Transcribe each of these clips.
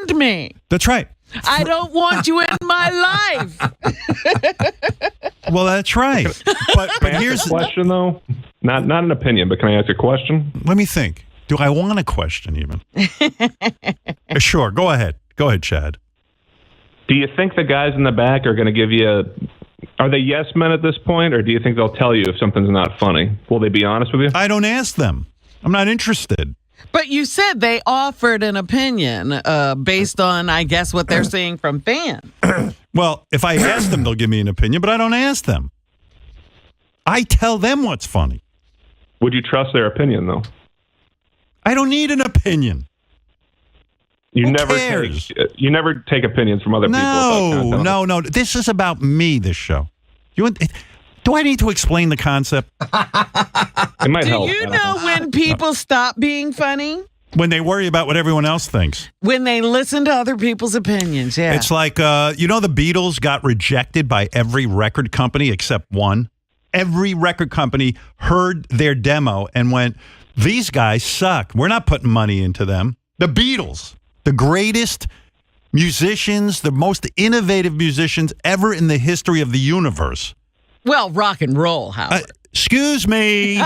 offend me. That's right. I don't want you in my life. Well, that's right. But here's a question, though. Not an opinion, but can I ask a question? Let me think. Do I want a question even? Sure. Go ahead. Go ahead, Chad. Do you think the guys in the back are going to give you are they yes men at this point, or do you think they'll tell you if something's not funny? Will they be honest with you? I don't ask them. I'm not interested. But you said they offered an opinion based on, I guess, what they're seeing from fans. Well, if I ask them, they'll give me an opinion, but I don't ask them. I tell them what's funny. Would you trust their opinion, though? I don't need an opinion. You Who never cares? never take opinions from other people. No. This is about me, this show. Do I need to explain the concept? It might help. Do you know when people stop being funny? When they worry about what everyone else thinks. When they listen to other people's opinions, yeah. It's like, the Beatles got rejected by every record company except one. Every record company heard their demo and went, these guys suck. We're not putting money into them. The Beatles, the greatest musicians, the most innovative musicians ever in the history of the universe. Well, rock and roll, Howard. Excuse me.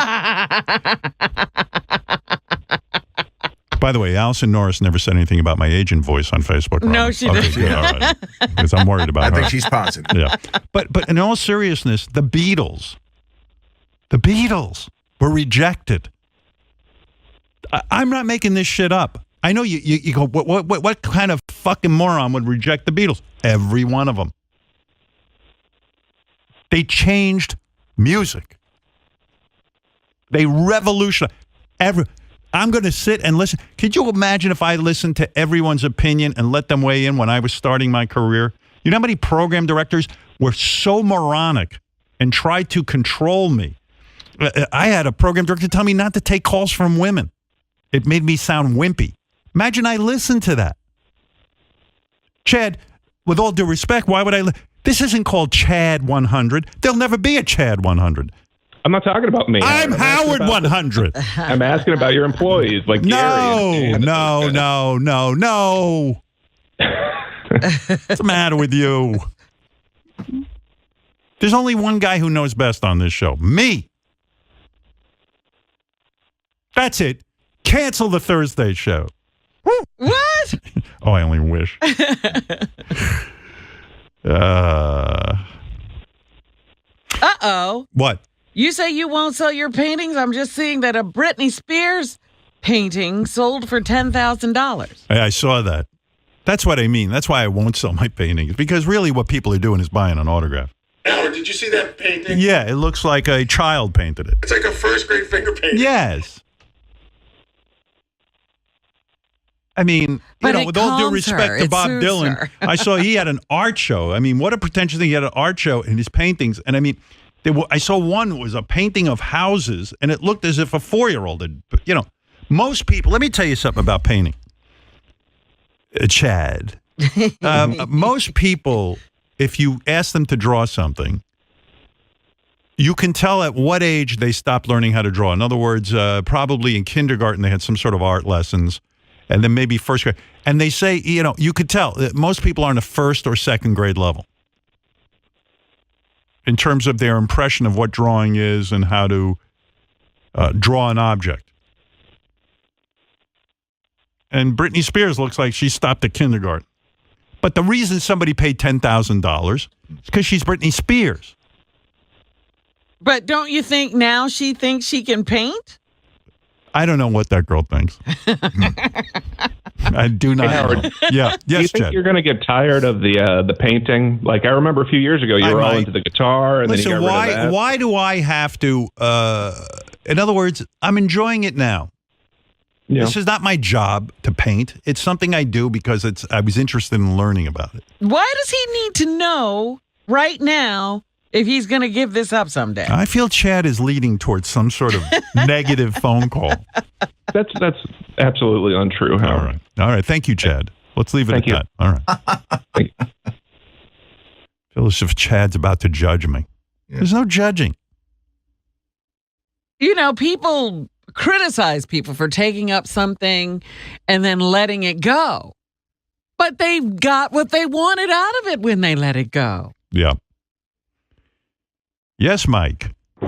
By the way, Allison Norris never said anything about my agent voice on Facebook. Robin. No, she didn't. Good, all right. Because I'm worried about her. I think she's positive. Yeah. But in all seriousness, the Beatles were rejected. I'm not making this shit up. I know you go, what kind of fucking moron would reject the Beatles? Every one of them. They changed music. They revolutionized. I'm going to sit and listen. Could you imagine if I listened to everyone's opinion and let them weigh in when I was starting my career? You know how many program directors were so moronic and tried to control me? I had a program director tell me not to take calls from women. It made me sound wimpy. Imagine I listened to that. Chad, with all due respect, why would I? This isn't called Chad 100. There'll never be a Chad 100. I'm not talking about me. I'm Howard 100. I'm asking about your employees, like Gary. No. What's the matter with you? There's only one guy who knows best on this show. Me. That's it. Cancel the Thursday show. What? Oh, I only wish. Uh-oh. What? You say you won't sell your paintings? I'm just seeing that a Britney Spears painting sold for $10,000. I saw that. That's what I mean. That's why I won't sell my paintings. Because really what people are doing is buying an autograph. Howard, did you see that painting? Yeah, it looks like a child painted it. It's like a first grade finger painting. Yes. I mean, But it with all due calms respect her. to It Bob soothes Dylan, her. I saw he had an art show. I mean, what a pretentious thing. He had an art show in his paintings. And I mean, I saw one that was a painting of houses, and it looked as if a 4-year-old had, most people, let me tell you something about painting. Chad. Most people, if you ask them to draw something, you can tell at what age they stopped learning how to draw. In other words, probably in kindergarten, they had some sort of art lessons, and then maybe first grade. And they say, you could tell that most people are on a first or second grade level in terms of their impression of what drawing is and how to draw an object. And Britney Spears looks like she stopped at kindergarten. But the reason somebody paid $10,000 is because she's Britney Spears. But don't you think now she thinks she can paint? I don't know what that girl thinks. I do not Howard, know. Yeah. Do you Yes, think Chad. you're going to get tired of the painting? Like, I remember a few years ago, you were all into the guitar, and Listen, then you got rid of that. why do I have to, in other words, I'm enjoying it now. Yeah. This is not my job to paint. It's something I do because I was interested in learning about it. Why does he need to know right now if he's going to give this up someday? I feel Chad is leading towards some sort of negative phone call. That's absolutely untrue, Howard. All right. Thank you, Chad. Let's leave it Thank at you. that. All right. Feel as if Chad's about to judge me. Yeah. There's no judging. People criticize people for taking up something and then letting it go. But they got what they wanted out of it when they let it go. Yeah. Yes, Mike. Hey,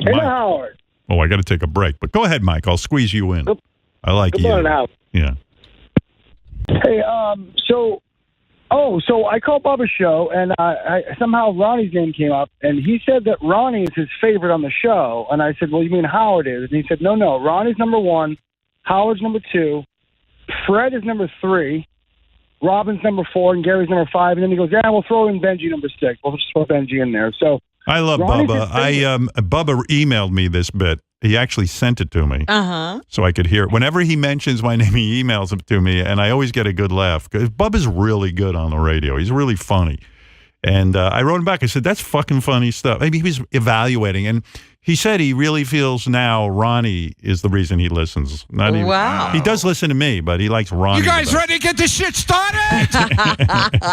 Mike. Howard. Oh, I got to take a break. But go ahead, Mike. I'll squeeze you in. I like Good you. morning, Howard. Yeah. Hey, so I called Bubba's show, and I somehow Ronnie's name came up, and he said that Ronnie is his favorite on the show. And I said, well, you mean Howard is? And he said, no, Ronnie's number 1, Howard's number 2, Fred is number 3, Robin's number 4, and Gary's number 5. And then he goes, yeah, we'll throw in Benji number 6. We'll just throw Benji in there. So I love Ronnie's Bubba. Bubba emailed me this bit. He actually sent it to me so I could hear it. Whenever he mentions my name, he emails it to me, and I always get a good laugh. 'Cause Bubba's really good on the radio. He's really funny. And I wrote him back. I said, that's fucking funny stuff. Maybe he was evaluating. And he said he really feels now Ronnie is the reason he listens. Not even, Wow. He does listen to me, but he likes Ronnie. You guys ready to get this shit started?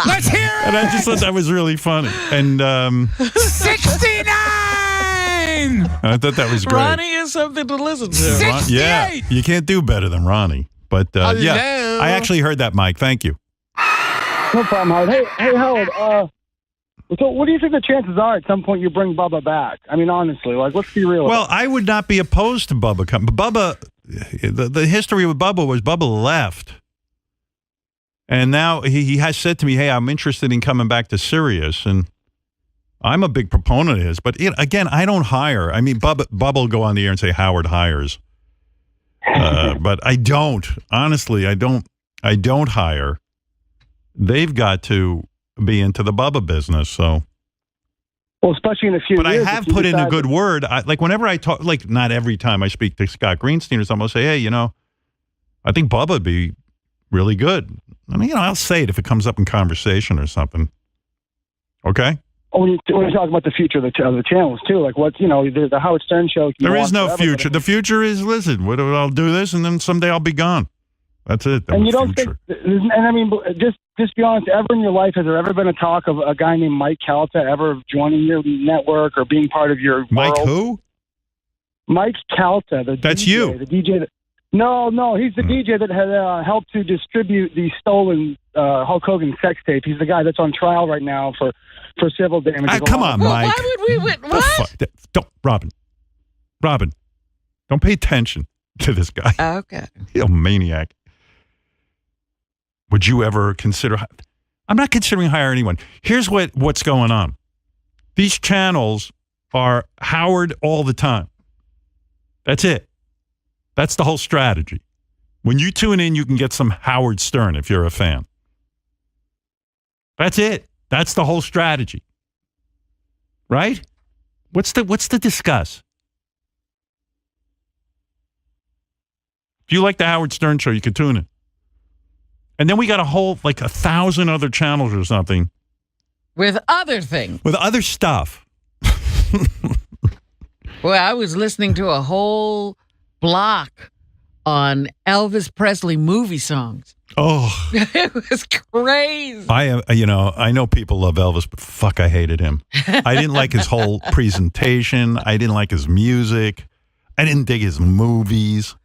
Let's hear it! And I just thought that was really funny. And 69! I thought that was great. Ronnie is something to listen to. Yeah, you can't do better than Ronnie. But yeah, Hello. I actually heard that, Mike. Thank you. no problem, Howard. Hey, Howard. So what do you think the chances are at some point you bring Bubba back? I mean, honestly, like, let's be real. Well, I would not be opposed to Bubba coming. But Bubba, the history with Bubba was Bubba left. And now he has said to me, hey, I'm interested in coming back to Sirius. And I'm a big proponent of his. But again, I don't hire. I mean, Bubba will go on the air and say Howard hires. But I don't. Honestly, I don't hire. They've got to be into the Bubba business. So. Well, especially in a few But years. I have if you put in a decide good word. Like whenever I talk, like not every time I speak to Scott Greenstein or something, I'll say, hey, I think Bubba would be really good. I mean, I'll say it if it comes up in conversation or something. Okay? When you talk about the future of the channels, too, like the Howard Stern show. There is no future. The future is, listen, I'll do this and then someday I'll be gone. That's it. And you don't think, and I mean, just be honest, ever in your life, has there ever been a talk of a guy named Mike Calta ever joining your network or being part of your Mike world? who? Mike Calta, That's DJ, you. the DJ. No, he's the DJ that had helped to distribute the stolen Hulk Hogan sex tape. He's the guy that's on trial right now for civil damages. Come on, Well, Mike. why would we? What? Don't, Robin, don't pay attention to this guy. Okay. He's a maniac. Would you ever consider? I'm not considering hiring anyone. Here's what's going on. These channels are Howard all the time. That's it. That's the whole strategy. When you tune in, you can get some Howard Stern if you're a fan. That's it. That's the whole strategy. Right? What's to discuss? If you like the Howard Stern show, you can tune in. And then we got a whole, 1,000 other channels or something. With other things. With other stuff. Well, I was listening to a whole block on Elvis Presley movie songs. Oh. It was crazy. I know people love Elvis, but fuck, I hated him. I didn't like his whole presentation. I didn't like his music. I didn't dig his movies.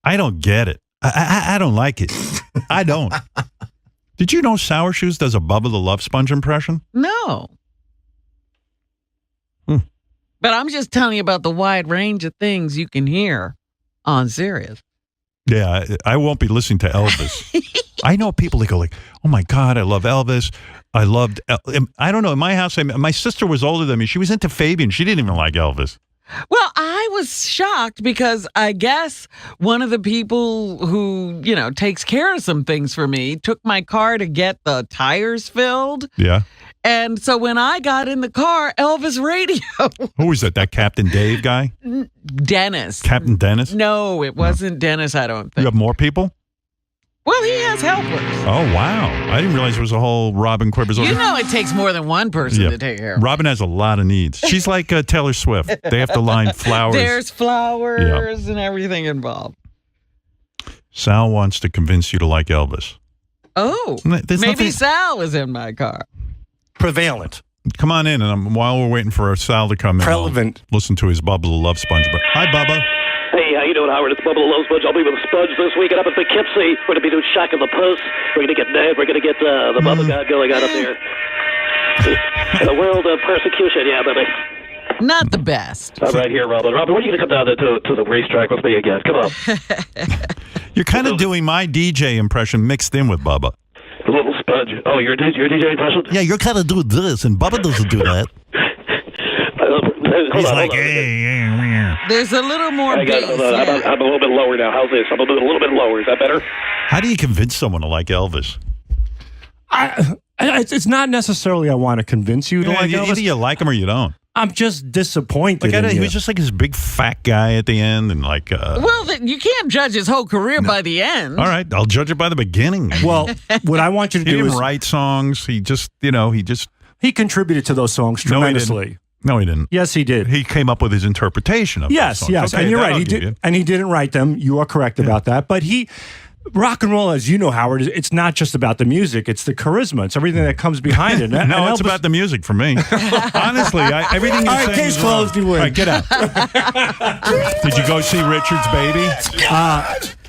I don't get it. I don't like it. I don't. Did you know Sour Shoes does a Bubba the Love Sponge impression? No. But I'm just telling you about the wide range of things you can hear on Sirius. Yeah, I won't be listening to Elvis. I know people that go oh my God, I love Elvis. I loved, I don't know, in my house, my sister was older than me. She was into Fabian. She didn't even like Elvis. Well, I was shocked because I guess one of the people who, takes care of some things for me took my car to get the tires filled. Yeah. And so when I got in the car, Elvis radio. Who was that? That Captain Dave guy? Dennis. Captain Dennis? No, it wasn't Dennis, I don't You think. have more people? Well, he has helpers. Oh, wow. I didn't realize there was a whole Robin Quivers. You know it takes more than one person Yeah. to take care of. Robin has a lot of needs. She's like Taylor Swift. They have to line flowers. There's flowers and everything involved. Sal wants to convince you to like Elvis. Oh, There's maybe nothing- Sal was in my car. Prevalent. Come on in, and while we're waiting for Sal to come in, Relevant. I'll listen to his Bubba the Love Sponge. Hi, Bubba. Hey, Hey, how you doing, Howard? It's Bubba the Love Sponge. I'll be with Sponge this weekend up in Poughkeepsie. We're going to be doing Shack and the Puss. We're going to get Ned. We're going to get the Bubba God going on up there. The world of persecution, yeah, baby. Not the best. I'm right here, Robin. Robin, when are you going to come down to the racetrack with me again? Come on. You're kind of doing my DJ impression mixed in with Bubba. The little Sponge. Oh, you're a DJ impression? Yeah, you're kind of doing this, and Bubba doesn't do that. He's like, hey. There's a little more bass. I'm a little bit lower now. How's this? I'm a little bit lower. Is that better? How do you convince someone to like Elvis? It's not necessarily I want to convince you to like Elvis. Either you like him or you don't. I'm just disappointed. He was just like this big fat guy at the end, and like. Well, you can't judge his whole career by the end. All right, I'll judge it by the beginning. Well, what I want you to do is is write songs. He just. He contributed to those songs tremendously. No, he didn't. Yes, he did. He came up with his interpretation of those songs. Yes, okay, and you're right. He did, and he didn't write them. You are correct about that. But rock and roll, as you know, Howard, it's not just about the music. It's the charisma. It's everything that comes behind it. No, it's about the music for me. Honestly, everything you're saying. Case closed. You win. All right, get out. Did you go see Richard's Baby?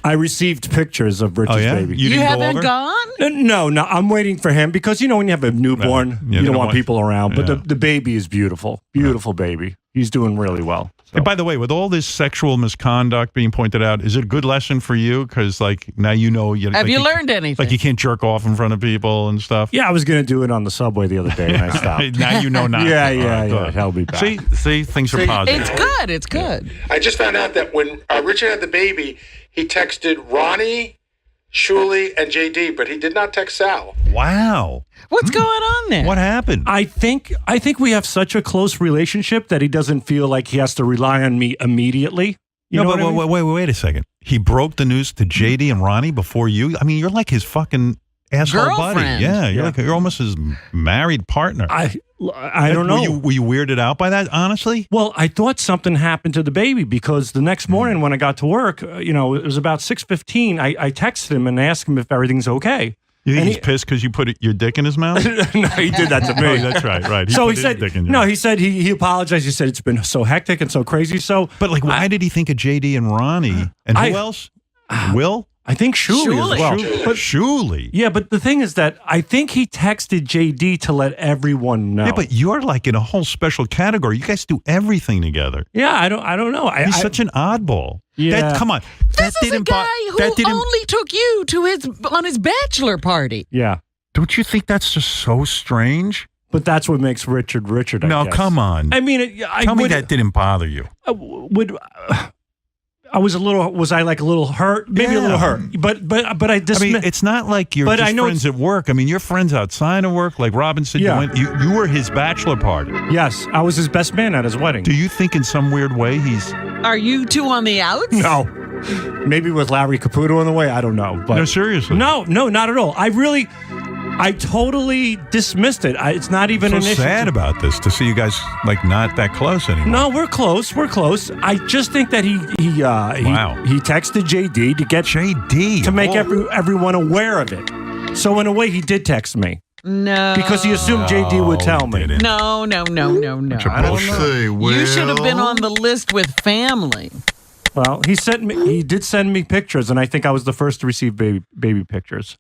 I received pictures of Richard's Baby. You haven't gone? No. I'm waiting for him because, when you have a newborn, you don't want people around. But the baby is beautiful. Beautiful baby. He's doing really well. So. And by the way, with all this sexual misconduct being pointed out, is it a good lesson for you? Because, now you know. Have you learned anything? Like, you can't jerk off in front of people and stuff? Yeah, I was going to do it on the subway the other day, and I stopped. Now you know not. Yeah. I'll be back. See, things are positive. It's good. I just found out that when Richard had the baby, he texted Ronnie, Shuli, and JD, but he did not text Sal. Wow. What's going on there? What happened? I think we have such a close relationship that he doesn't feel like he has to rely on me immediately. Wait a second. He broke the news to JD and Ronnie before you? I mean, you're like his fucking asshole buddy. Yeah, you're almost his married partner. I don't know. Were you weirded out by that, honestly? Well, I thought something happened to the baby because the next morning when I got to work, it was about 6:15. I texted him and asked him if everything's okay. You think he's pissed because you put your dick in his mouth? No, he did that to me. Oh, that's right. He said, he said he apologized. He said it's been so hectic and so crazy. But why did he think of JD and Ronnie? And who else? Will? I think Shuli as well. But Shuli. Yeah, but the thing is that I think he texted JD to let everyone know. Yeah, but you're like in a whole special category. You guys do everything together. Yeah, I don't know. He's such an oddball. Yeah. Come on. This is a guy who only took you on his bachelor party. Yeah. Don't you think that's just so strange? But that's what makes Richard, I guess. Come on. I mean, tell me that didn't bother you. Was I like a little hurt? Maybe a little hurt. But I just. I mean, it's not like you're just friends at work. I mean, you're friends outside of work. Like Robin said, you were his bachelor party. Yes, I was his best man at his wedding. Do you think in some weird way he's. Are you two on the outs? No. Maybe with Larry Caputo on the way. I don't know. But no, seriously. No, not at all. I totally dismissed it. It's not even an issue. So sad about this to see you guys not that close anymore. No, we're close. I just think that he texted JD to get JD to make everyone aware of it. So in a way, he did text me. No, because he assumed JD would tell me. No. I don't know. You should have been on the list with family. Well, he did send me pictures, and I think I was the first to receive baby pictures.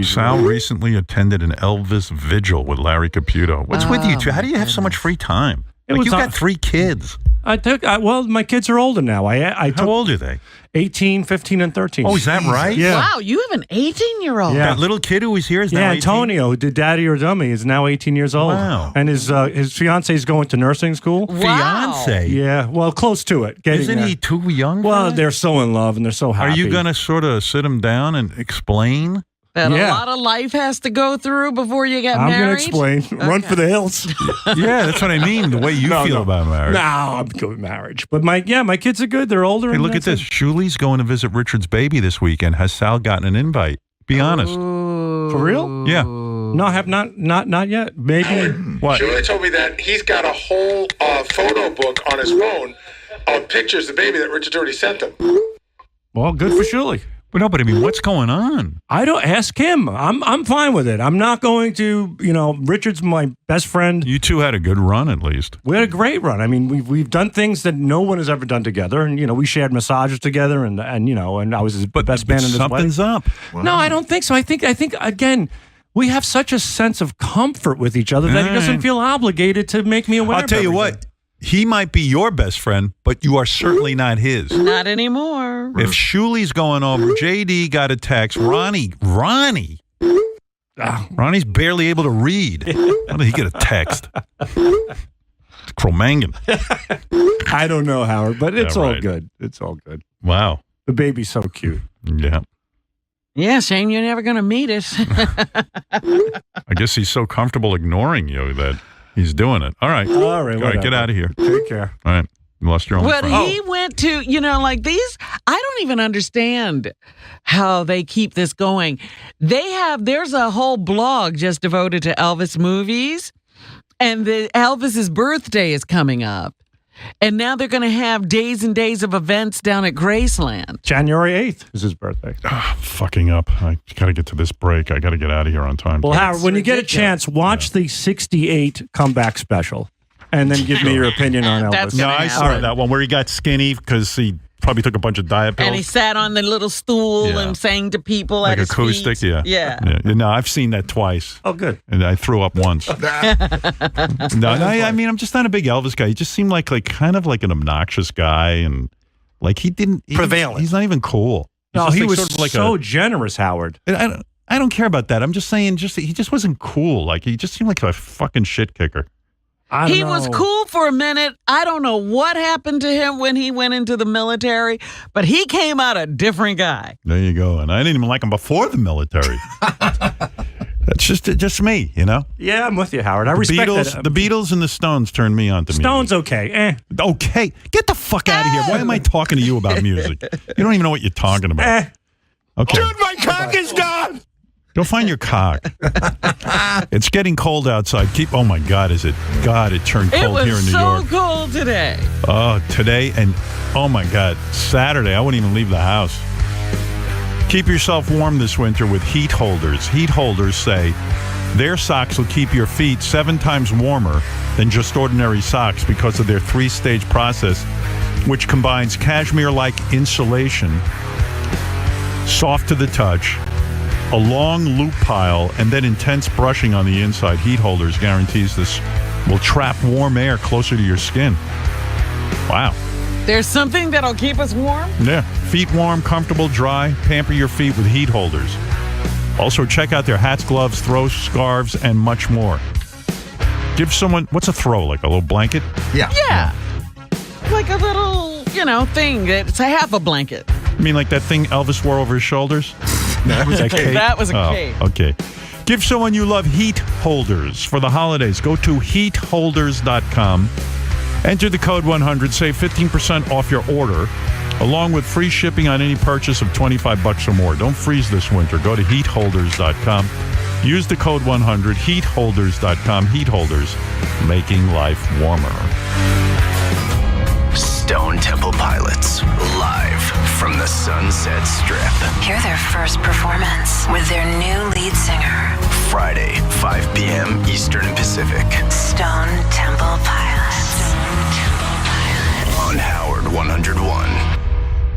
Sal recently attended an Elvis vigil with Larry Caputo. What's with you two? How do you have so much free time? You've got 3 kids. My kids are older now. How old are they? 18, 15, and 13. Oh, is that right? Yeah. Wow, you have an 18-year-old. Yeah. That little kid who was here is now 18? Antonio, who did Daddy or Dummy, is now 18 years old. Wow. And his fiancé is going to nursing school. Wow. Fiancé? Yeah, well, close to it. Isn't he too young? Well, they're so in love and they're so happy. Are you going to sort of sit him down and explain? That a lot of life has to go through before you get married? I'm going to explain. Okay. Run for the hills. Yeah, that's what I mean. The way you feel about marriage. No, I'm good with marriage. But my kids are good. They're older. Hey, look at this. Shuli's going to visit Richard's baby this weekend. Has Sal gotten an invite? Be honest. Ooh. For real? Yeah. No, I have not yet. Maybe. What? Shuli told me that he's got a whole photo book on his phone of pictures of the baby that Richard's already sent him. Well, good for Shuli. But no, but I mean, what's going on? I don't ask him. I'm fine with it. I'm not going to. Richard's my best friend. You two had a good run, at least. We had a great run. I mean, we've done things that no one has ever done together, and we shared massages together, and I was his best man in his wedding. Something's up. No, I don't think so. I think again, we have such a sense of comfort with each other that he doesn't feel obligated to make me aware. I'll tell you what. He might be your best friend, but you are certainly not his. Not anymore. If Shuli's going over, JD got a text. Ronnie's barely able to read. How did he get a text? Cro-Magnon. I don't know, Howard, but it's all right. good. It's all good. Wow. The baby's so cute. Yeah. Yeah, shame you're never going to meet us. I guess he's so comfortable ignoring you that he's doing it. All right. All right. Get out of here. Take care. All right. You lost your only But friend. he went to, like these, I don't even understand how they keep this going. There's a whole blog just devoted to Elvis movies, and Elvis's birthday is coming up. And now they're going to have days and days of events down at Graceland. January 8th is his birthday. Fucking up. I got to get to this break. I got to get out of here on time. Well, Howard, when you get a chance, watch the 68 comeback special and then give me your opinion on Elvis. That's No, gonna I happen. saw that one where he got skinny because he probably took a bunch of diet pills. And he sat on the little stool Yeah. and sang to people like at his acoustic, feet. yeah. No, I've seen that twice. Oh, good. And I threw up once. I mean, I'm just not a big Elvis guy. He just seemed like kind of like an obnoxious guy, and like Prevalent. He's not even cool. He's No, just he like was sort of like so generous, Howard. I don't care about that. I'm just saying, he just wasn't cool. Like he just seemed like a fucking shit kicker. He was cool for a minute. I don't know what happened to him when he went into the military, but he came out a different guy. There you go. And I didn't even like him before the military. That's just me, Yeah, I'm with you, Howard. I respect that. The Beatles and the Stones turned me on to music. Stone's okay. Okay. Get the fuck out of here. Why am I talking to you about music? You don't even know what you're talking about. Okay. Dude, my cock is gone. Go find your cock. It's getting cold outside. Oh my God, is it? God, it turned It cold was here in New so York. cold today. Oh, today and oh my God, Saturday, I wouldn't even leave the house. Keep yourself warm this winter with heat holders. Heat holders say their socks will keep your feet 7 times warmer than just ordinary socks because of their 3-stage process, which combines cashmere-like insulation, soft to the touch, a long loop pile, and then intense brushing on the inside. Heat holders guarantees this will trap warm air closer to your skin. Wow. There's something that'll keep us warm? Yeah. Feet warm, comfortable, dry. Pamper your feet with heat holders. Also, check out their hats, gloves, throw scarves, and much more. Give someone, what's a throw? Like a little blanket? Yeah. Like a little, thing. It's a half a blanket. You mean like that thing Elvis wore over his shoulders? That was a cape. That was a cape. Okay. Give someone you love heat holders for the holidays. Go to heatholders.com. Enter the code 100. Save 15% off your order, along with free shipping on any purchase of $25 or more. Don't freeze this winter. Go to heatholders.com. Use the code 100. Heatholders.com. Heat holders, making life warmer. Stone Temple Pilots, live from the Sunset Strip. Hear their first performance with their new lead singer. Friday, 5 p.m. Eastern and Pacific. Stone Temple Pilots. On Howard 101.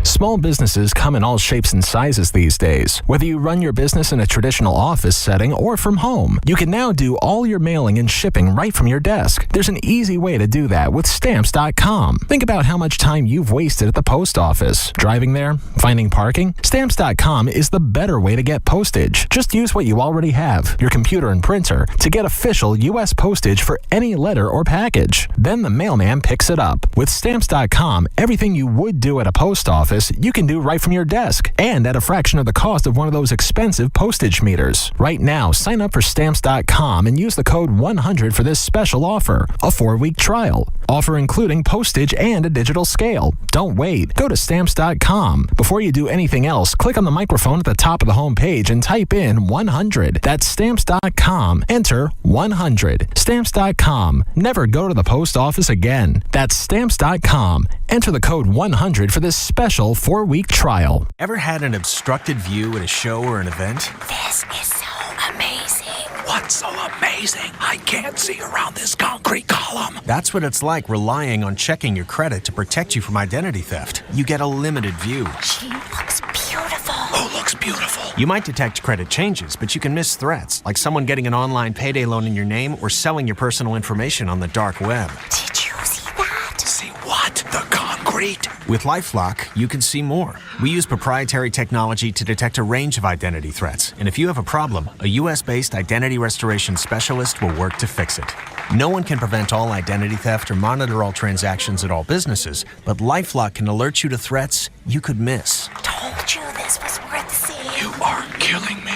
Small businesses come in all shapes and sizes these days. Whether you run your business in a traditional office setting or from home, you can now do all your mailing and shipping right from your desk. There's an easy way to do that with Stamps.com. Think about how much time you've wasted at the post office. Driving there? Finding parking? Stamps.com is the better way to get postage. Just use what you already have, your computer and printer, to get official U.S. postage for any letter or package. Then the mailman picks it up. With Stamps.com, everything you would do at a post office, you can do right from your desk and at a fraction of the cost of one of those expensive postage meters. Right now, sign up for Stamps.com and use the code 100 for this special offer, a 4-week trial. Offer including postage and a digital scale. Don't wait. Go to Stamps.com. Before you do anything else, click on the microphone at the top of the home page and type in 100. That's Stamps.com. Enter 100. Stamps.com. Never go to the post office again. That's Stamps.com. Enter the code 100 for this special special 4-week trial. Ever had an obstructed view at a show or an event? This is so amazing. What's so amazing? I can't see around this concrete column. That's what it's like relying on checking your credit to protect you from identity theft. You get a limited view. She looks beautiful. Who looks beautiful? You might detect credit changes, but you can miss threats, like someone getting an online payday loan in your name or selling your personal information on the dark web. Did you see that? See what? The concrete? With LifeLock, you can see more. We use proprietary technology to detect a range of identity threats, and if you have a problem, a U.S.-based identity restoration specialist will work to fix it. No one can prevent all identity theft or monitor all transactions at all businesses, but LifeLock can alert you to threats you could miss. Told you this was worth seeing. You are killing me.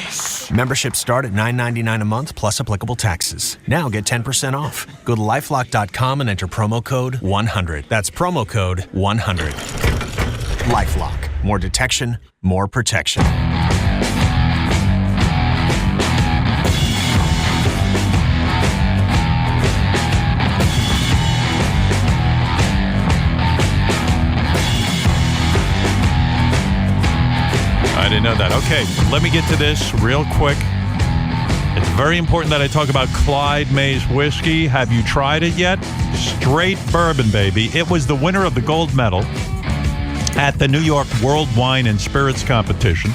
Memberships start at $9.99 a month plus applicable taxes. Now get 10% off. Go to LifeLock.com and enter promo code 100. That's promo code 100. LifeLock. More detection, more protection. I didn't know that. Okay, let me get to this real quick. It's very important that I talk about Clyde May's whiskey. Have you tried it yet? Straight bourbon, baby. It was the winner of the gold medal at the New York World Wine and Spirits Competition.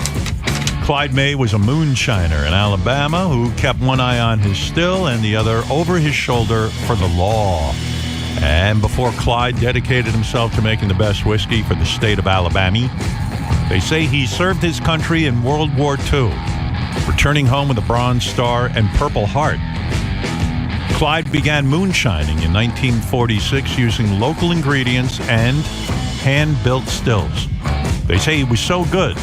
Clyde May was a moonshiner in Alabama who kept one eye on his still and the other over his shoulder for the law. And before Clyde dedicated himself to making the best whiskey for the state of Alabama, they say he served his country in World War II, returning home with a Bronze Star and Purple Heart. Clyde began moonshining in 1946 using local ingredients and hand-built stills. They say he was so good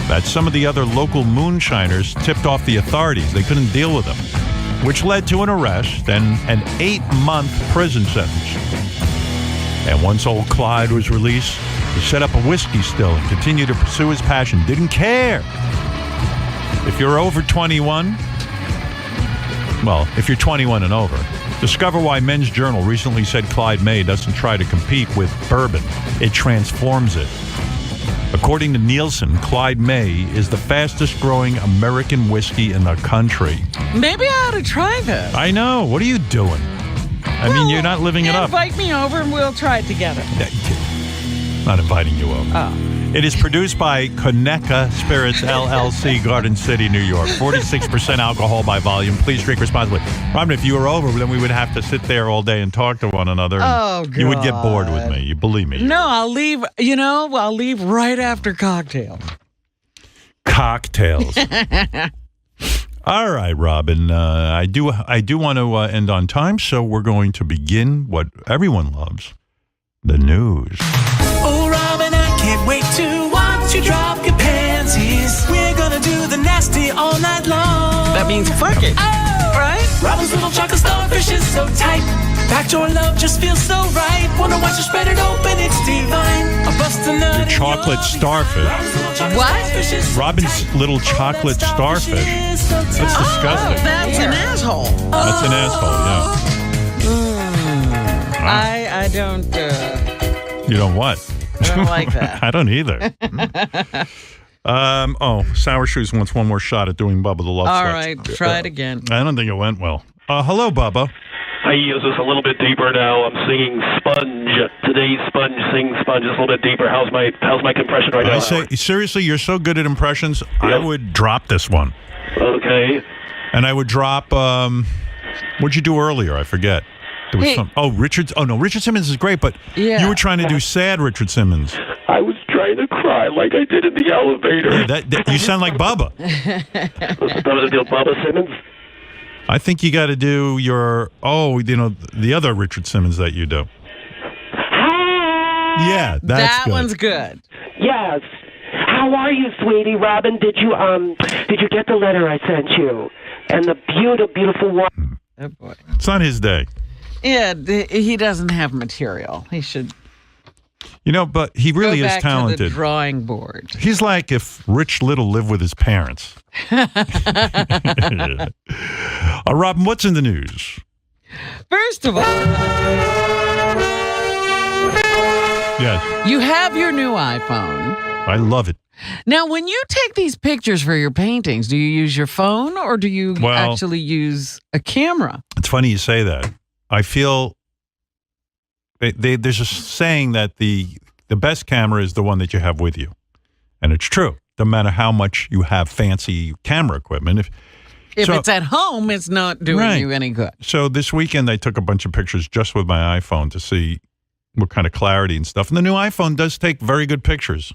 that some of the other local moonshiners tipped off the authorities. They couldn't deal with him, which led to an arrest and an 8-month prison sentence. And once old Clyde was released, he set up a whiskey still and continued to pursue his passion. Didn't care. If you're over 21, well, if you're 21 and over, discover why Men's Journal recently said Clyde May doesn't try to compete with bourbon. It transforms it. According to Nielsen, Clyde May is the fastest growing American whiskey in the country. Maybe I ought to try this. I know. What are you doing? I mean, you're not living it up. Invite me over and we'll try it together. Not inviting you over. Oh. It is produced by Coneca Spirits LLC, Garden City, New York. 46% alcohol by volume. Please drink responsibly. Robin, if you were over, then we would have to sit there all day and talk to one another. Oh, God. You would get bored with me. You believe me. No, I'll leave. I'll leave right after cocktails. Cocktails. All right, Robin. I do want to end on time, so we're going to begin what everyone loves, the news. Oh, Robin, I can't wait to watch you drop your panties. We're gonna do the nasty all night long. That means fuck it. Oh, right? Robin's little chocolate starfish is so tight. Backdoor love just feels so right. Wanna watch her spread it open, it's divine. A bust a nut. Your chocolate starfish. What? Robin's little chocolate starfish. That's disgusting. Oh, that's an asshole. That's an asshole, yeah. I don't. You don't what? I don't like that. I don't either. Sour Shoes wants one more shot at doing Bubba the Love All Slut. right, try it again. I don't think it went well. Hello, Bubba. I use this a little bit deeper now. I'm singing Sponge. Today's Sponge, sing Sponge just a little bit deeper. How's my compression right now? I say, seriously, you're so good at impressions, I would drop this one. Okay. And I would drop, what'd you do earlier? I forget. There was Richard Simmons is great, but you were trying to do sad Richard Simmons. I was trying to cry like I did in the elevator. Yeah, you sound like Bubba. Bubba Simmons? I think you got to do your, the other Richard Simmons that you do. Yeah, that's good. That one's good. Yes. How are you, sweetie? Robin, did you get the letter I sent you? And the beautiful one. Oh, boy. It's not his day. Yeah, he doesn't have material. He should but he really go is back talented. to the drawing board. He's like if Rich Little lived with his parents. Robin, what's in the news? First of all, Yes. You have your new iPhone. I love it. Now, when you take these pictures for your paintings, do you use your phone or do you actually use a camera? It's funny you say that. I feel there's a saying that the best camera is the one that you have with you. And it's true. No matter how much you have fancy camera equipment. If it's at home, it's not doing you any good. So this weekend, I took a bunch of pictures just with my iPhone to see what kind of clarity and stuff. And the new iPhone does take very good pictures.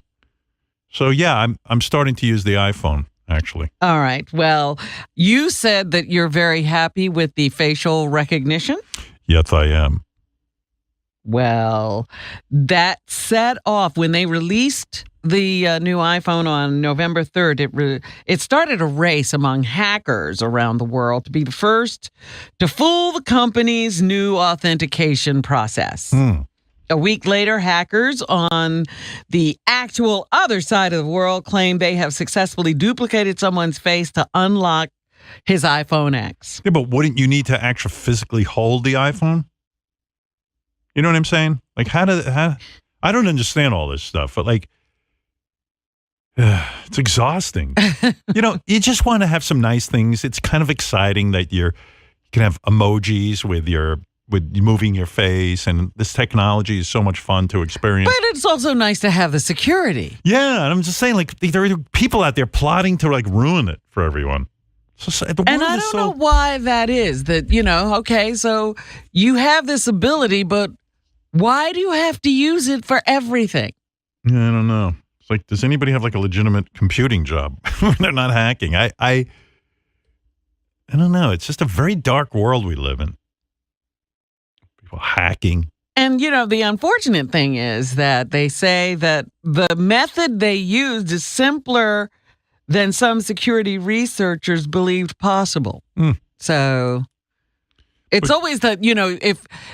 So, yeah, I'm starting to use the iPhone, actually. All right. Well, you said that you're very happy with the facial recognition. Yes, I am. Well, that set off when they released the new iPhone on November 3rd. It started a race among hackers around the world to be the first to fool the company's new authentication process. A week later, hackers on the actual other side of the world claim they have successfully duplicated someone's face to unlock his iPhone X. Yeah, but wouldn't you need to actually physically hold the iPhone? You know what I'm saying? Like, how I don't understand all this stuff, but like, it's exhausting. You just want to have some nice things. It's kind of exciting that you can have emojis with moving your face, and this technology is so much fun to experience. But it's also nice to have the security. Yeah, and I'm just saying, like, there are people out there plotting to like ruin it for everyone. And I don't know why that is. That okay, so you have this ability, but why do you have to use it for everything? Yeah, I don't know. It's like, does anybody have like a legitimate computing job when they're not hacking? I don't know. It's just a very dark world we live in. People hacking. And, the unfortunate thing is that they say that the method they used is simpler than some security researchers believed possible. So it's always that,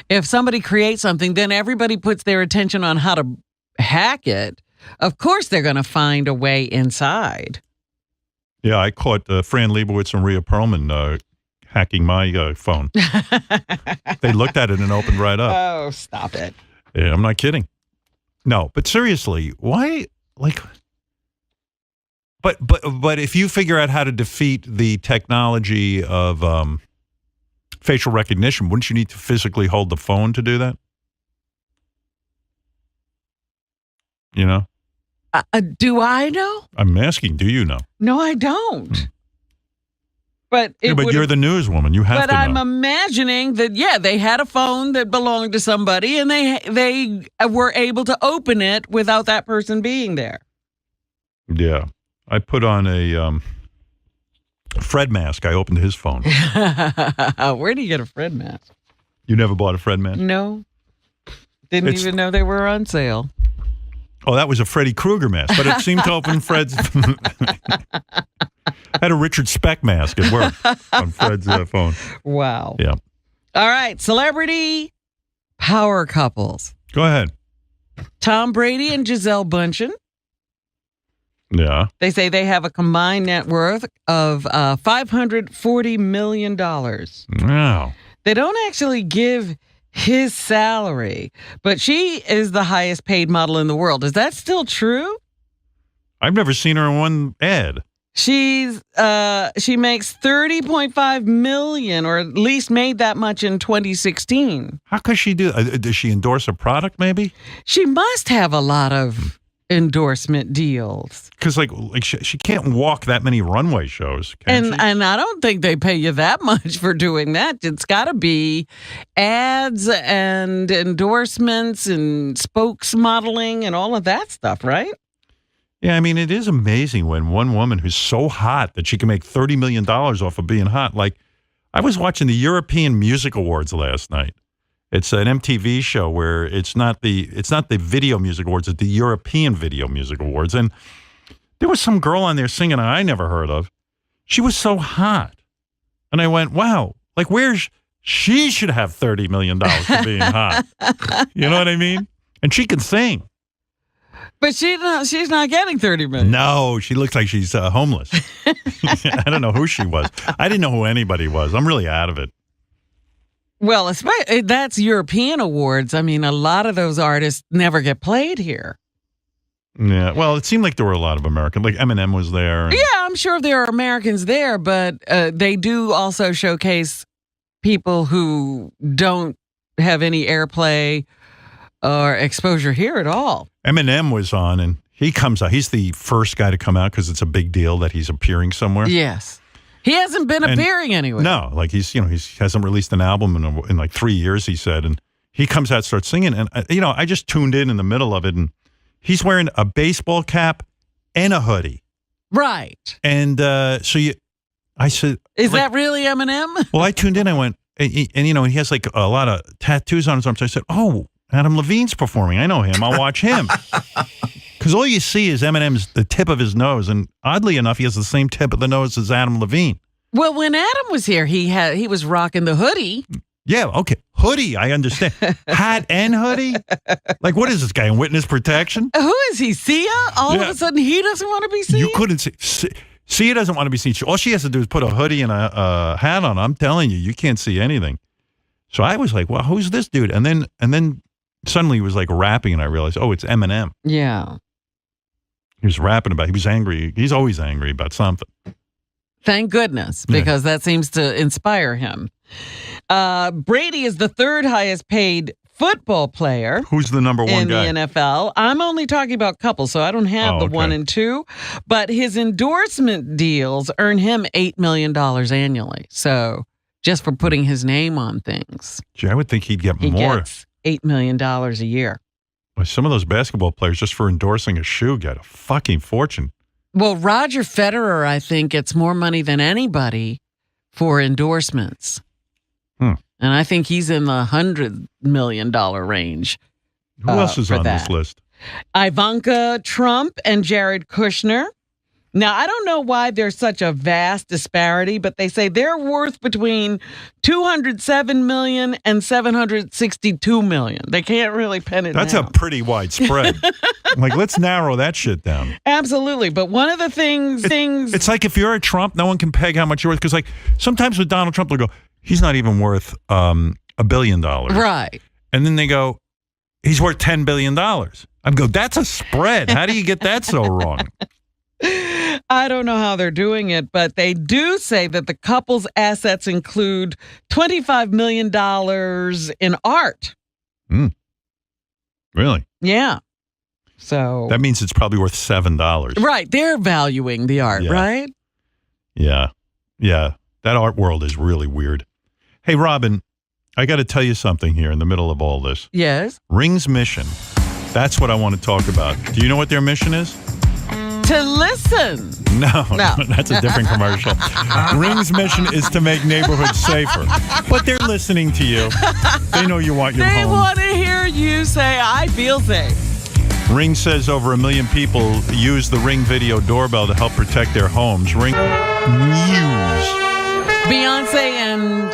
if somebody creates something, then everybody puts their attention on how to hack it. Of course, they're going to find a way inside. Yeah, I caught Fran Lebowitz and Rhea Perlman hacking my phone. They looked at it and opened right up. Oh, stop it. Yeah, I'm not kidding. No, but seriously, why, like, but if you figure out how to defeat the technology of facial recognition, wouldn't you need to physically hold the phone to do that? Do I know? I'm asking, do you know? No, I don't. But you're the newswoman. You have to know. But I'm imagining that, they had a phone that belonged to somebody, and they were able to open it without that person being there. Yeah. I put on a Fred mask. I opened his phone. Where do you get a Fred mask? You never bought a Fred mask? No. Didn't even know they were on sale. Oh, that was a Freddy Krueger mask, but it seemed to open Fred's. I had a Richard Speck mask at work on Fred's phone. Wow. Yeah. All right. Celebrity power couples. Go ahead. Tom Brady and Gisele Bündchen. Yeah. They say they have a combined net worth of $540 million. Wow. They don't actually give his salary, but she is the highest paid model in the world. Is that still true? I've never seen her in one ad. She makes $30.5 million, or at least made that much in 2016. How could she do? Does she endorse a product? Maybe she must have a lot of endorsement deals. Because like she can't walk that many runway shows, can she? And I don't think they pay you that much for doing that. It's got to be ads and endorsements and spokesmodeling and all of that stuff, right? Yeah, I mean, it is amazing when one woman who's so hot that she can make $30 million off of being hot. Like, I was watching the European Music Awards last night. It's an MTV show where it's not the Video Music Awards, it's the European Video Music Awards. And there was some girl on there singing I never heard of. She was so hot. And I went, wow, like she should have $30 million for being hot. You know what I mean? And she can sing. But she's not getting $30 million. No, she looks like she's homeless. I don't know who she was. I didn't know who anybody was. I'm really out of it. Well, that's European awards. I mean, a lot of those artists never get played here. Yeah. Well, it seemed like there were a lot of American. Like Eminem was there. Yeah, I'm sure there are Americans there, but they do also showcase people who don't have any airplay or exposure here at all. Eminem was on, and he comes out. He's the first guy to come out because it's a big deal that he's appearing somewhere. Yes. He hasn't been appearing anywhere. No, like he hasn't released an album in like 3 years, he said. And he comes out, starts singing. And, I just tuned in the middle of it, and he's wearing a baseball cap and a hoodie. Right. And I said, is that really Eminem? Well, I tuned in. I went, and he has like a lot of tattoos on his arms. So I said, oh, Adam Levine's performing. I know him. I'll watch him. Because all you see is Eminem's the tip of his nose. And oddly enough, he has the same tip of the nose as Adam Levine. Well, when Adam was here, he was rocking the hoodie. Yeah, okay. Hoodie, I understand. Hat and hoodie? Like, what is this guy in witness protection? Who is he? Sia? All of a sudden, he doesn't want to be seen? You couldn't see. Sia doesn't want to be seen. All she has to do is put a hoodie and a hat on. I'm telling you, you can't see anything. So I was like, well, who's this dude? And then suddenly he was like rapping, and I realized, oh, it's Eminem. Yeah. He was rapping he was angry. He's always angry about something. Thank goodness, because that seems to inspire him. Brady is the third highest paid football player. Who's the number one guy? In the NFL. I'm only talking about couples, so I don't have the 1 and 2. But his endorsement deals earn him $8 million annually. So just for putting his name on things. Gee, I would think he'd get he more. Gets $8 million a year. Well, some of those basketball players, just for endorsing a shoe, get a fucking fortune. Well, Roger Federer, I think, gets more money than anybody for endorsements. And I think he's in the $100 million range. Who else is on this list? Ivanka Trump and Jared Kushner. Now, I don't know why there's such a vast disparity, but they say they're worth between $207 million and $762 million. They can't really pin it That's down. a pretty wide spread. Like, let's narrow that shit down. Absolutely. But one of the things... It's like if you're a Trump, no one can peg how much you're worth. Because, like, sometimes with Donald Trump, they'll go, he's not even worth $1 billion. Right. And then they go, he's worth $10 billion. I go, that's a spread. How do you get that so wrong? I don't know how they're doing it, but they do say that the couple's assets include $25 million in art. Really? Yeah. So that means it's probably worth $7. Right. They're valuing the art, right? Yeah. Yeah. That art world is really weird. Hey, Robin, I got to tell you something here in the middle of all this. Yes. Ring's mission. That's what I want to talk about. Do you know what their mission is? To listen. No, that's a different commercial. Ring's mission is to make neighborhoods safer. But they're listening to you. They know you want your home. They want to hear you say, I feel safe. Ring says over 1 million people use the Ring video doorbell to help protect their homes. Ring News. Beyonce and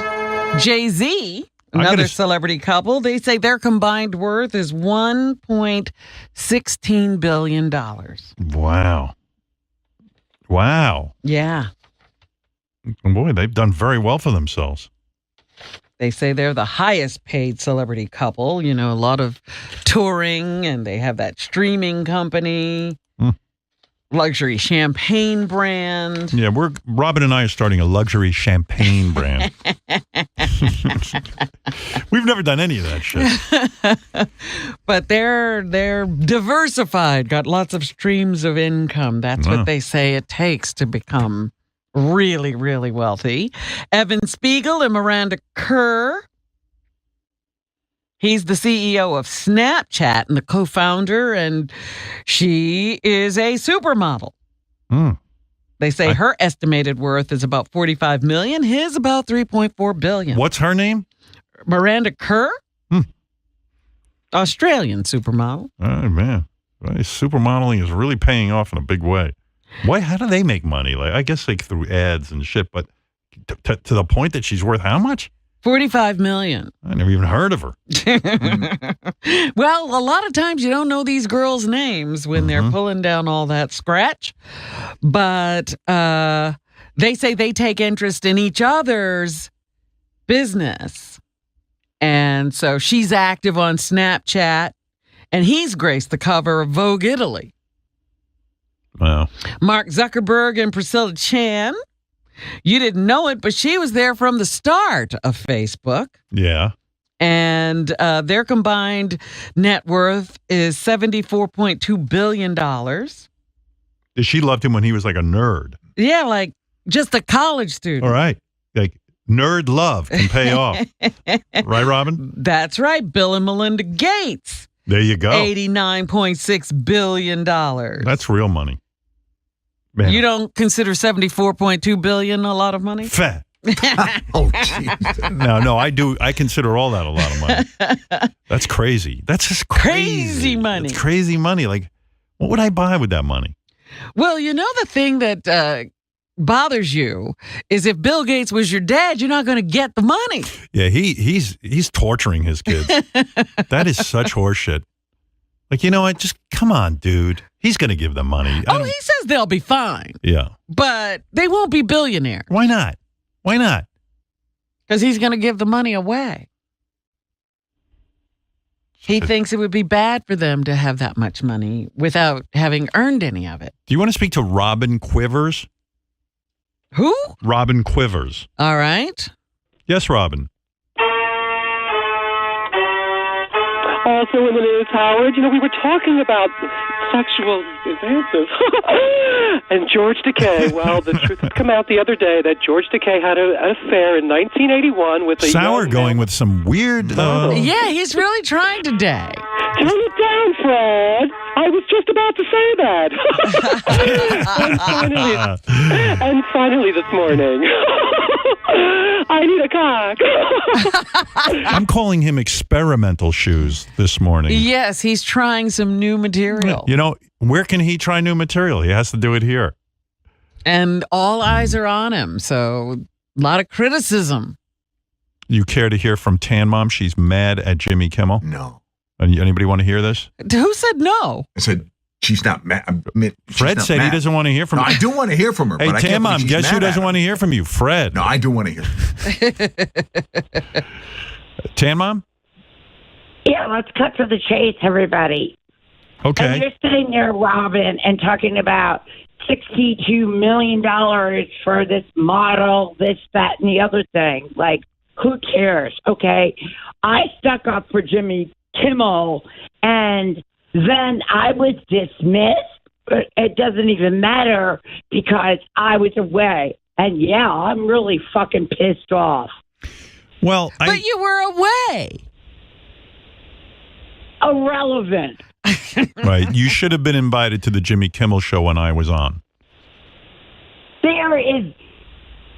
Jay-Z, another celebrity couple, they say their combined worth is $1.16 billion. Wow. Yeah. Boy, they've done very well for themselves. They say they're the highest paid celebrity couple. You know, a lot of touring, and they have that streaming company, luxury champagne brand. Yeah, Robin and I are starting a luxury champagne brand. We've never done any of that shit. But they're diversified, got lots of streams of income. That's what they say it takes to become really, really wealthy. Evan Spiegel and Miranda Kerr. He's the CEO of Snapchat and the co-founder, and she is a supermodel. They say her estimated worth is about $45 million. His about $3.4 billion. What's her name? Miranda Kerr. Australian supermodel. Oh, man. Supermodeling is really paying off in a big way. How do they make money? Like, I guess like through ads and shit, but to the point that she's worth how much? $45 million. I never even heard of her. Well, a lot of times you don't know these girls' names when they're pulling down all that scratch. But they say they take interest in each other's business. And so she's active on Snapchat, and he's graced the cover of Vogue Italy. Wow. Mark Zuckerberg and Priscilla Chan. You didn't know it, but she was there from the start of Facebook. Yeah. And their combined net worth is $74.2 billion. She loved him when he was like a nerd. Yeah, like just a college student. All right. Like nerd love can pay off. Right, Robin? That's right. Bill and Melinda Gates. There you go. $89.6 billion. That's real money. Man. You don't consider $74.2 billion a lot of money? Fat. Oh, jeez. No, I do. I consider all that a lot of money. That's crazy. That's just Crazy money. That's crazy money. Like, what would I buy with that money? Well, you know, the thing that bothers you is if Bill Gates was your dad, you're not going to get the money. Yeah, he's torturing his kids. That is such horseshit. Like, you know what? Just come on, dude. He's going to give them money. Oh, he says they'll be fine. Yeah. But they won't be billionaires. Why not? Why not? Because he's going to give the money away. He thinks it would be bad for them to have that much money without having earned any of it. Do you want to speak to Robin Quivers? Who? Robin Quivers. All right. Yes, Robin. Also in the news, Howard, you know, we were talking about sexual advances. And George Takei, well, the truth has come out the other day that George Takei had an affair in 1981 with a Sour young going with some weird... Yeah, he's really trying today. Turn it down, Fred. I was just about to say that. and finally this morning, I need a cock. I'm calling him experimental shoes this morning. Yes, he's trying some new material. You know, where can he try new material? He has to do it here. And all eyes are on him, so a lot of criticism. You care to hear from Tan Mom? She's mad at Jimmy Kimmel? No. Anybody want to hear this? Who said no? I said, she's not mad. Fred said he doesn't want to hear from her. her. I do want to hear from her. Hey, but I Tan can't Mom, believe she's guess who mad doesn't at want to hear from you? Fred. No, I do want to hear. Tan Mom? Yeah, let's cut to the chase, everybody. Okay. And you're sitting there, Robin, and talking about $62 million for this model, this, that, and the other thing. Like, who cares? Okay. I stuck up for Jimmy Kimmel, and then I was dismissed. But it doesn't even matter because I was away. And yeah, I'm really fucking pissed off. Well, but you were away. Irrelevant. Right. You should have been invited to the Jimmy Kimmel show when I was on. There is.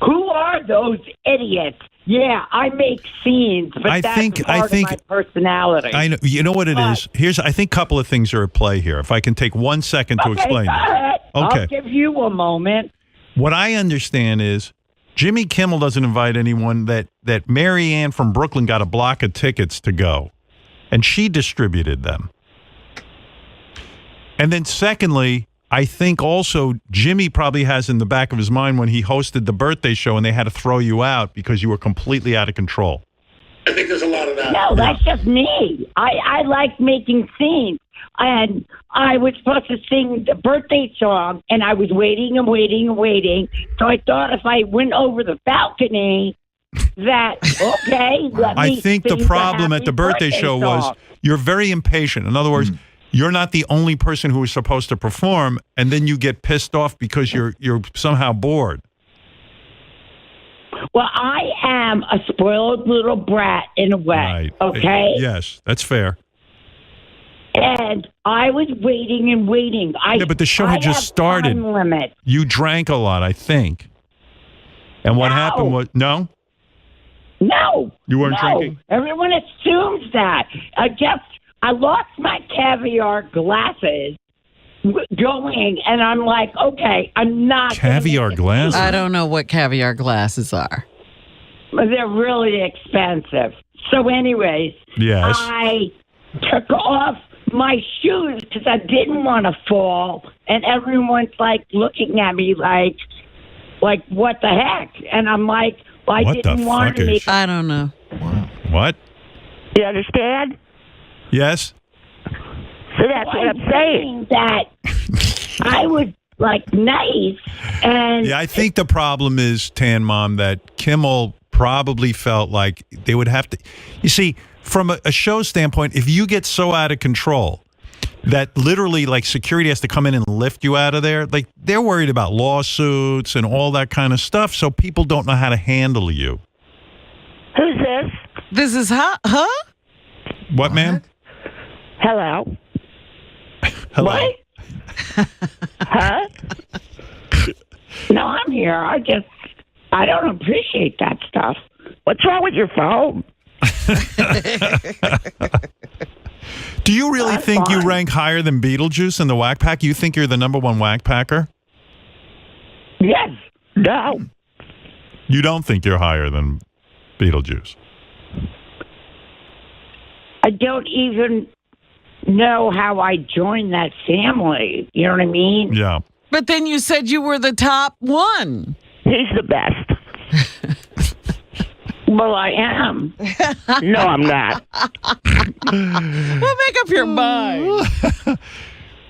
Who are those idiots? Yeah, I make scenes, but that's part of my personality. I know. You know what it is? I think a couple of things are at play here. If I can take 1 second to explain go ahead. it. Okay. I'll give you a moment. What I understand is Jimmy Kimmel doesn't invite anyone that Mary Ann from Brooklyn got a block of tickets to go, and she distributed them. And then secondly, I think also Jimmy probably has in the back of his mind when he hosted the birthday show and they had to throw you out because you were completely out of control. I think there's a lot of that. No, that's just me. I like making scenes. And I was supposed to sing the birthday song, and I was waiting and waiting and waiting. So I thought if I went over the balcony, that, okay, let me I think the sing problem at happy the birthday show was song. you're very impatient. In other words, you're not the only person who is supposed to perform, and then you get pissed off because you're somehow bored. Well, I am a spoiled little brat in a way, Right. okay? Yes, that's fair. And I was waiting and waiting. Yeah, but the show had just started. Time limit. You drank a lot, I think. And what happened was no? No. You weren't no. drinking? Everyone assumes that. I lost my caviar glasses going, and I'm like, okay, I'm not. Caviar glasses? I don't know what caviar glasses are. They're really expensive. So anyways, Yes. I took off my shoes because I didn't want to fall, and everyone's like looking at me like what the heck? And I'm like, well, I What the didn't want fuck to is- make. I don't know. What? You understand? Yes? So that's what I'm saying. That I was like nice, and Yeah, I think the problem is, Tan Mom, that Kimmel probably felt like they would have to. You see, from a show standpoint, if you get so out of control that literally like security has to come in and lift you out of there, like they're worried about lawsuits and all that kind of stuff, so people don't know how to handle you. Who's this? This is huh? What, ma'am? Hello. Hello. What? Huh? No, I'm here. I don't appreciate that stuff. What's wrong with your phone? Do you really think you rank higher than Beetlejuice in the Whack Pack? You think you're the number one Whack Packer? Yes. No. You don't think you're higher than Beetlejuice? I don't even know how I joined that family. You know what I mean? Yeah. But then you said you were the top one. He's the best. Well, I am. No, I'm not. Well, make up your mind.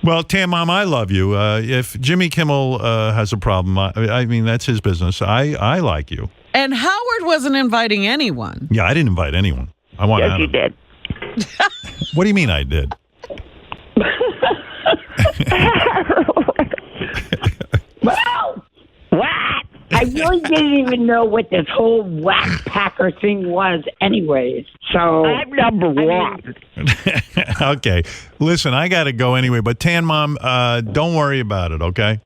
Well, Tan Mom, I love you. If Jimmy Kimmel has a problem, I mean, that's his business. I like you. And Howard wasn't inviting anyone. Yeah, I didn't invite anyone. I want Yes, Adam. you did. What do you mean I did? Well, what? I really didn't even know what this whole Whack Packer thing was anyways. So I'm number one. Okay. Listen, I got to go anyway, but Tan Mom, don't worry about it, okay?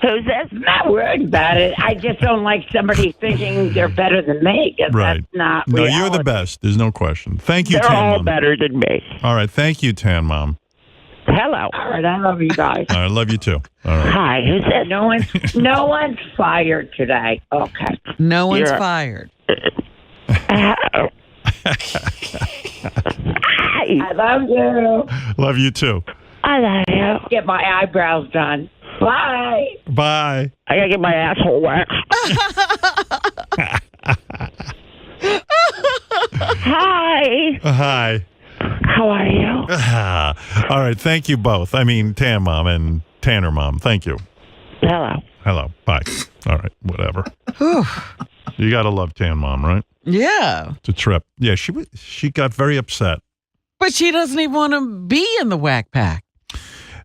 Who's this? I'm not worried about it. I just don't like somebody thinking they're better than me. 'Cause Right. That's not No, reality. you're the best. There's no question. Thank you, They're Tan all Mom. better than me. All right. Thank you, Tan Mom. Hello. All right, I love you guys. All right. Love you too. All right. Hi, who's that? No one's fired today. Okay. No one's You're- fired. I love you. Love you too. I love you. Get my eyebrows done. Bye. Bye. I gotta get my asshole waxed. Hi. Hi. How are you? All right. Thank you both. I mean, Tan Mom and Tanner Mom. Thank you. Hello. Hello. Bye. All right. Whatever. You got to love Tan Mom, right? Yeah. It's a trip. Yeah, she got very upset. But she doesn't even want to be in the Whack Pack.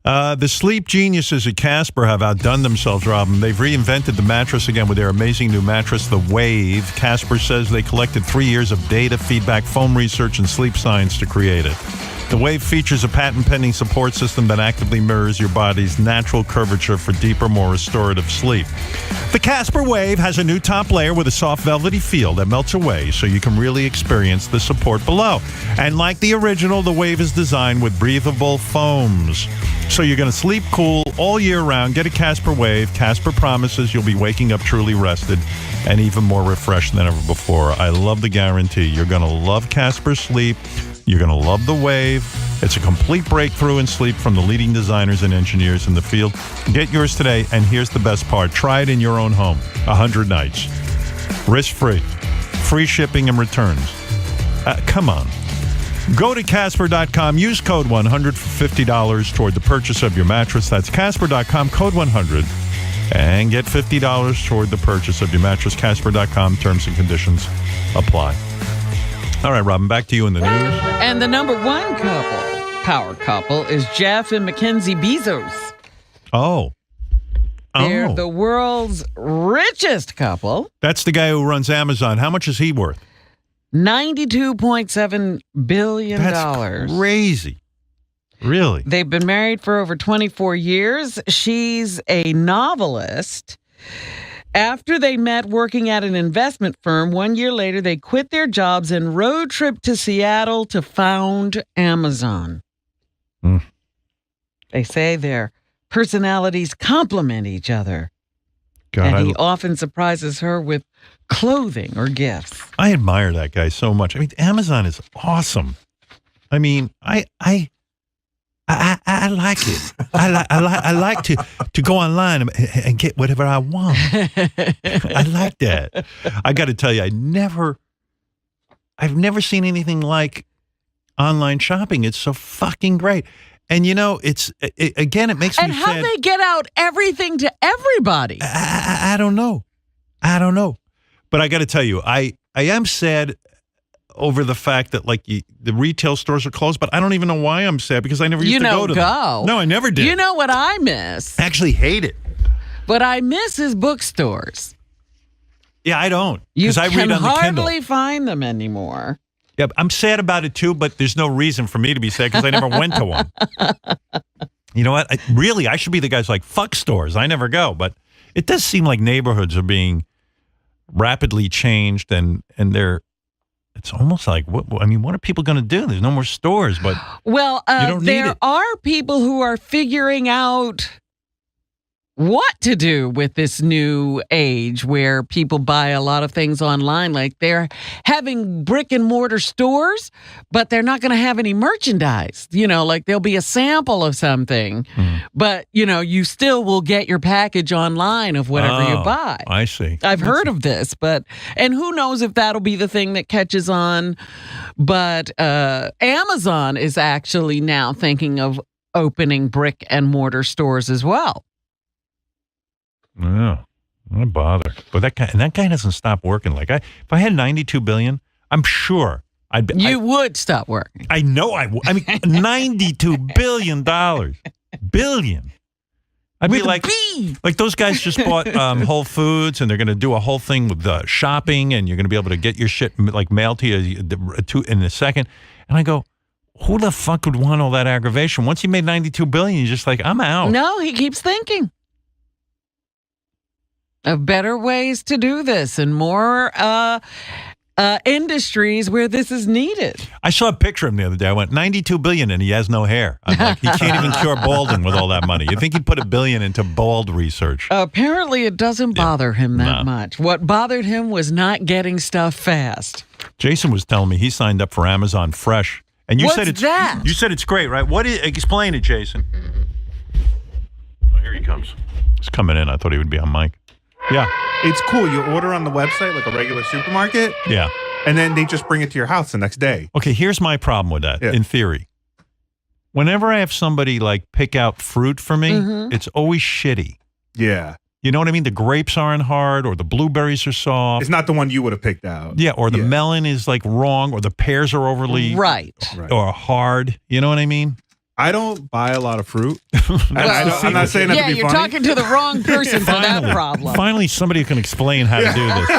The sleep geniuses at Casper have outdone themselves, Robin. They've reinvented the mattress again with their amazing new mattress, the Wave. Casper says they collected 3 years of data, feedback, foam research, and sleep science to create it. The Wave features a patent-pending support system that actively mirrors your body's natural curvature for deeper, more restorative sleep. The Casper Wave has a new top layer with a soft, velvety feel that melts away so you can really experience the support below. And like the original, the Wave is designed with breathable foams. So you're going to sleep cool all year round. Get a Casper Wave. Casper promises you'll be waking up truly rested and even more refreshed than ever before. I love the guarantee. You're going to love Casper Sleep. You're going to love the Wave. It's a complete breakthrough in sleep from the leading designers and engineers in the field. Get yours today, and here's the best part. Try it in your own home. 100 nights. Risk-free. Free shipping and returns. Come on. Go to Casper.com. Use code 100 for $50 toward the purchase of your mattress. That's Casper.com, code 100. And get $50 toward the purchase of your mattress. Casper.com. Terms and conditions apply. All right, Robin, back to you in the news. And the number one power couple, is Jeff and Mackenzie Bezos. Oh. They're the world's richest couple. That's the guy who runs Amazon. How much is he worth? $92.7 billion. That's crazy. Really? They've been married for over 24 years. She's a novelist. After they met working at an investment firm, 1 year later, they quit their jobs and road trip to Seattle to found Amazon. They say their personalities complement each other. God, and he often surprises her with clothing or gifts. I admire that guy so much. I mean, Amazon is awesome. I mean, I like it. I like to go online and get whatever I want. I like that. I got to tell you, I never I've never seen anything like online shopping. It's so fucking great. And again, it makes me sad. And how they get out everything to everybody. I don't know. But I got to tell you, I am sad over the fact that the retail stores are closed, but I don't even know why I'm sad because I never used to go to them. No, I never did. You know what I miss? I actually hate it. What I miss is bookstores. Yeah, I don't. You Because I read can on the Kindle. hardly find them anymore. Yeah, I'm sad about it too, but there's no reason for me to be sad because I never went to one. You know what? I should be the guy who's like, fuck stores. I never go. But it does seem like neighborhoods are being rapidly changed and it's almost like, what are people going to do? There's no more stores, but well, there are people who are figuring out what to do with this new age where people buy a lot of things online. Like they're having brick and mortar stores, but they're not going to have any merchandise. Like there'll be a sample of something, but you still will get your package online of whatever you buy. I see. I've heard of this, and who knows if that'll be the thing that catches on. But Amazon is actually now thinking of opening brick and mortar stores as well. No, not bother. But that guy doesn't stop working. If I had $92 billion, I'm sure you would stop working. I know I would. I mean, $92 billion. Billion. I'd be like those guys just bought Whole Foods and they're going to do a whole thing with shopping and you're going to be able to get your shit mailed to you in a second. And I go, who the fuck would want all that aggravation? Once you made $92 billion, you're just like, I'm out. No, he keeps thinking of better ways to do this and more industries where this is needed. I saw a picture of him the other day. I went, $92 billion and he has no hair. I'm like, he can't even cure balding with all that money. You think he'd put $1 billion into bald research? Apparently it doesn't bother him that much. What bothered him was not getting stuff fast. Jason was telling me he signed up for Amazon Fresh. And you What's said it's that? You said it's great, right? Explain it, Jason. Oh, here he comes. He's coming in. I thought he would be on mic. Yeah. It's cool. You order on the website like a regular supermarket. Yeah. And then they just bring it to your house the next day. Okay, here's my problem with that, in theory. Whenever I have somebody pick out fruit for me, it's always shitty. Yeah. You know what I mean? The grapes aren't hard or the blueberries are soft. It's not the one you would have picked out. Yeah, or the melon is wrong or the pears are overly or hard. You know what I mean? I don't buy a lot of fruit. I'm not saying that to be you're funny. talking to the wrong person for that problem. Finally, somebody can explain how to do this.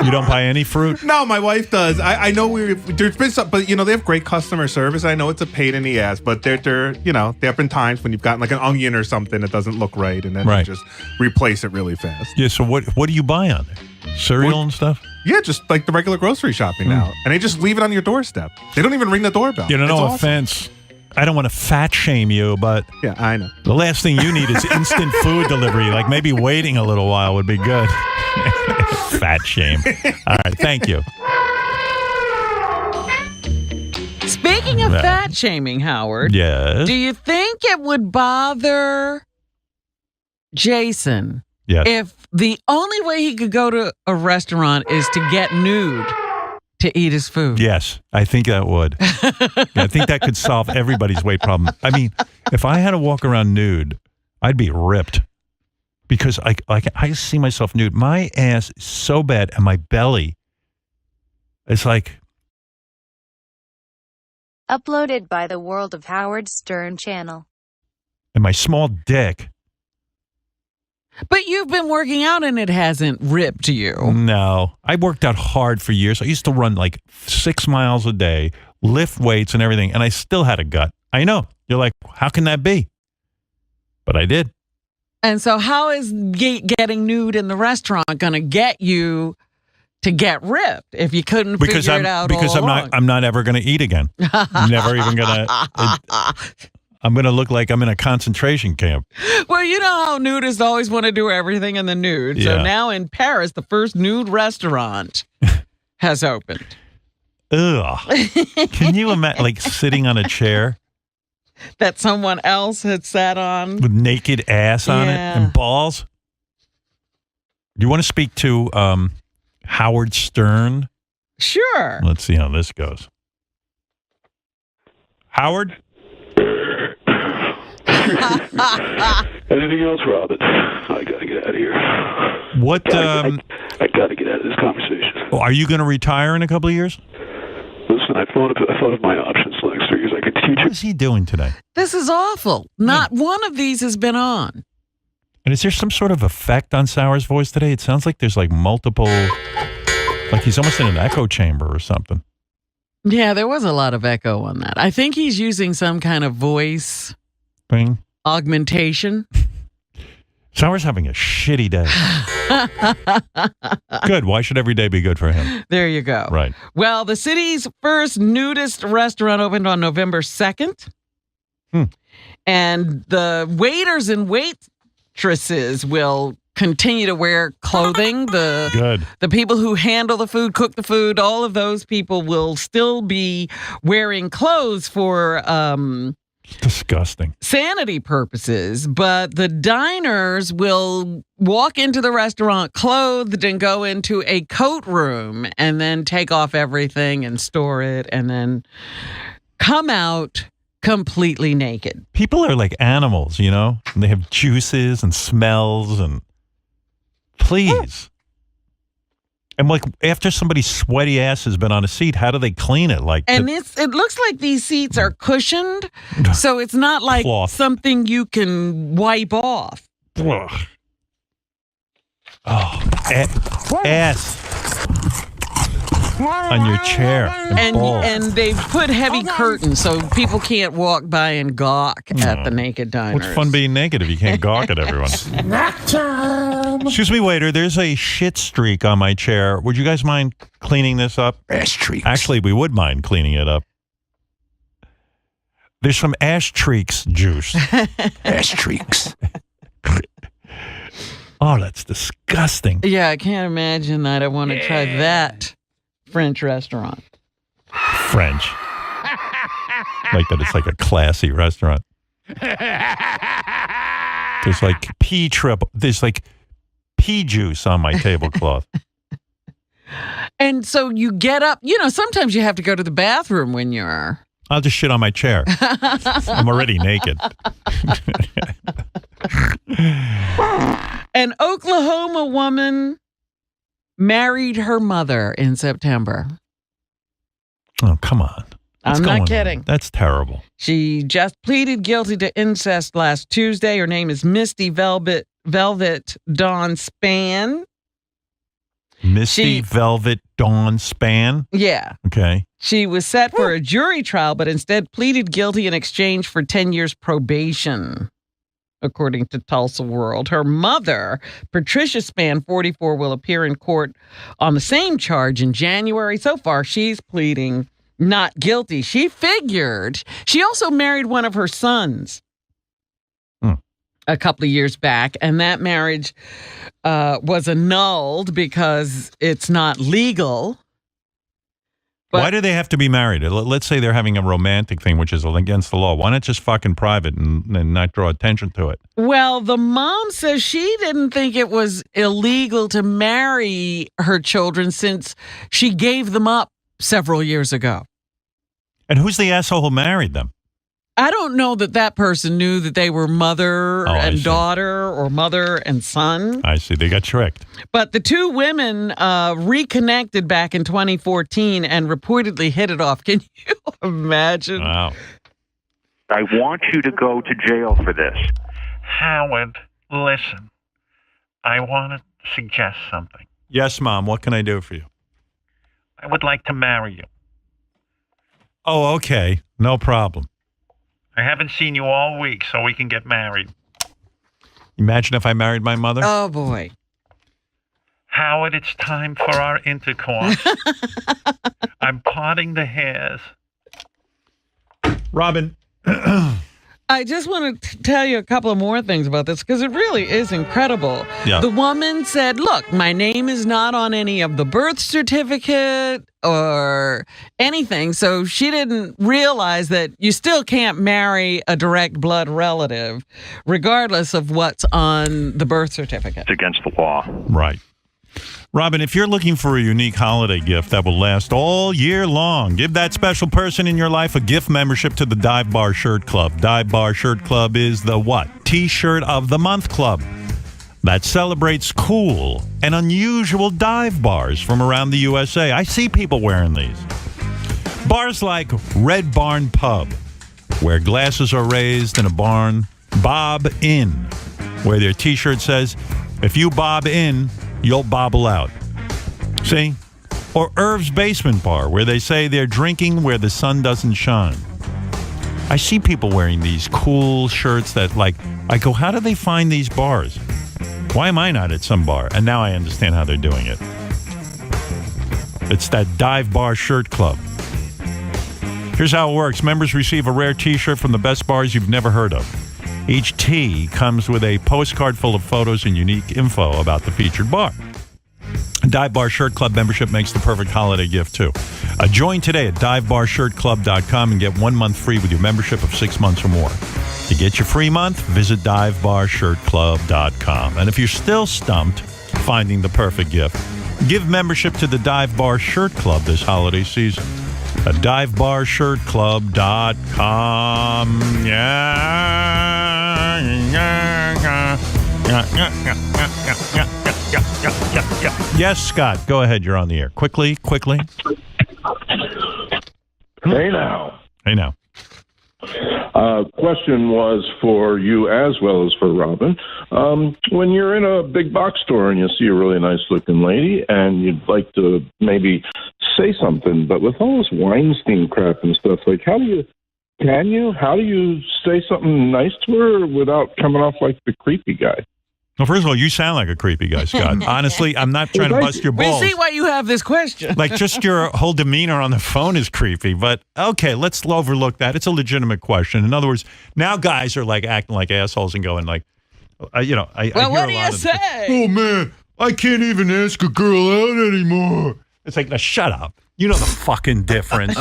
You don't buy any fruit? No, my wife does. I know there's been some, but they have great customer service. I know it's a pain in the ass, but there have been times when you've gotten like an onion or something that doesn't look right, and then they just replace it really fast. Yeah. So what do you buy on there? Cereal and stuff? Yeah, just like the regular grocery shopping now, and they just leave it on your doorstep. They don't even ring the doorbell. No offense. I don't want to fat shame you, but yeah, I know. The last thing you need is instant food delivery. Like maybe waiting a little while would be good. Fat shame. All right, thank you. Speaking of fat shaming, Howard. Yes. Do you think it would bother Jason if the only way he could go to a restaurant is to get nude to eat his food? Yes, I think that would. I think that could solve everybody's weight problem. I mean, if I had to walk around nude, I'd be ripped because I see myself nude. My ass is so bad and my belly, it's like. Uploaded by the World of Howard Stern channel. And my small dick. But you've been working out and it hasn't ripped you. No. I worked out hard for years. I used to run 6 miles a day, lift weights and everything, and I still had a gut. I know. You're like, how can that be? But I did. And so how is getting nude in the restaurant going to get you to get ripped if you couldn't figure it out because all along? I'm not ever going to eat again. I'm never even going to... I'm going to look like I'm in a concentration camp. Well, you know how nudists always want to do everything in the nude. Yeah. So now in Paris, the first nude restaurant has opened. Ugh. Can you imagine, sitting on a chair? That someone else had sat on? With naked ass on it and balls? Do you want to speak to Howard Stern? Sure. Let's see how this goes. Howard? Anything else, Robin? I gotta get out of here. What? I gotta get out of this conversation. Are you going to retire in a couple of years? Listen, I thought of my options last 3 years. I could teach. What is he doing today? This is awful. Not one of these has been on. And is there some sort of effect on Sauer's voice today? It sounds like there's like multiple, like he's almost in an echo chamber or something. Yeah, there was a lot of echo on that. I think he's using some kind of voice thing, augmentation. Sauer's having a shitty day. Good. Why should every day be good for him? There you go. Right. Well, the city's first nudist restaurant opened on November 2nd. And the waiters and waitresses will continue to wear clothing. The people who handle the food, cook the food, all of those people will still be wearing clothes for disgusting sanity purposes, but the diners will walk into the restaurant clothed and go into a coat room and then take off everything and store it and then come out completely naked. People are like animals, you know? And they have juices and smells and please. And like after somebody's sweaty ass has been on a seat, how do they clean it? Like, and it looks like these seats are cushioned, so it's not like something you can wipe off. Ugh. Oh, ass on your chair and they've put heavy curtains so people can't walk by and gawk at the naked diners. What's fun being naked if you can't gawk at everyone? Excuse me, waiter. There's a shit streak on my chair. Would you guys mind cleaning this up? Ash streaks. Actually, we would mind cleaning it up. There's some ash streaks juice. Ash streaks. Oh, that's disgusting. Yeah, I can't imagine that. I want to try that French restaurant. French. Like that it's like a classy restaurant. There's like there's like pea juice on my tablecloth. And so you get up, sometimes you have to go to the bathroom when you're... I'll just shit on my chair. I'm already naked. An Oklahoma woman married her mother in September. Oh, come on. I'm not kidding. That's terrible. She just pleaded guilty to incest last Tuesday. Her name is Misty Velvet Dawn Spann. Misty Velvet Dawn Spann? Yeah. Okay. She was set for a jury trial, but instead pleaded guilty in exchange for 10 years probation, according to Tulsa World. Her mother, Patricia Spann, 44, will appear in court on the same charge in January. So far, she's pleading not guilty. She figured. She also married one of her sons a couple of years back, and that marriage was annulled because it's not legal. But why do they have to be married? Let's say they're having a romantic thing, which is against the law. Why not just fuck in private and not draw attention to it? Well, the mom says she didn't think it was illegal to marry her children since she gave them up several years ago. And who's the asshole who married them? I don't know that person knew that they were mother and daughter or mother and son. I see. They got tricked. But the two women reconnected back in 2014 and reportedly hit it off. Can you imagine? Wow. I want you to go to jail for this. Howard, listen. I want to suggest something. Yes, Mom. What can I do for you? I would like to marry you. Oh, okay. No problem. I haven't seen you all week, so we can get married. Imagine if I married my mother. Oh, boy. Howard, it's time for our intercourse. I'm parting the hairs. Robin. I just want to tell you a couple of more things about this because it really is incredible. Yeah. The woman said, look, my name is not on any of the birth certificate or anything. So she didn't realize that you still can't marry a direct blood relative regardless of what's on the birth certificate. It's against the law. Right. Robin, if you're looking for a unique holiday gift that will last all year long, give that special person in your life a gift membership to the Dive Bar Shirt Club. Dive Bar Shirt Club is the what? T-shirt of the month club that celebrates cool and unusual dive bars from around the USA. I see people wearing these. Bars like Red Barn Pub, where glasses are raised in a barn. Bob In, where their T-shirt says, if you bob in, you'll bobble out. See? Or Irv's Basement Bar, where they say they're drinking where the sun doesn't shine. I see people wearing these cool shirts that, like, I go, how do they find these bars? Why am I not at some bar? And now I understand how they're doing it. It's that Dive Bar Shirt Club. Here's how it works. Members receive a rare T-shirt from the best bars you've never heard of. Each tee comes with a postcard full of photos and unique info about the featured bar. A Dive Bar Shirt Club membership makes the perfect holiday gift, too. Join today at divebarshirtclub.com and get 1 month free with your membership of 6 months or more. To get your free month, visit divebarshirtclub.com. And if you're still stumped finding the perfect gift, give membership to the Dive Bar Shirt Club this holiday season. At divebarshirtclub.com. Yes, Scott, go ahead. You're on the air. Quickly. Hey now. Question was for you as well as for Robin. When you're in a big box store and you see a really nice looking lady and you'd like to maybe say something, but with all this Weinstein crap and stuff, like how do you say something nice to her without coming off like the creepy guy? Well, first of all, you sound like a creepy guy, Scott. Honestly, I'm not trying to bust your balls. We see why you have this question. Like, just your whole demeanor on the phone is creepy. But, okay, let's overlook that. It's a legitimate question. In other words, now guys are, like, acting like assholes and going, like, I hear what do you say? Oh, man, I can't even ask a girl out anymore. It's like, now, shut up. You know the fucking difference.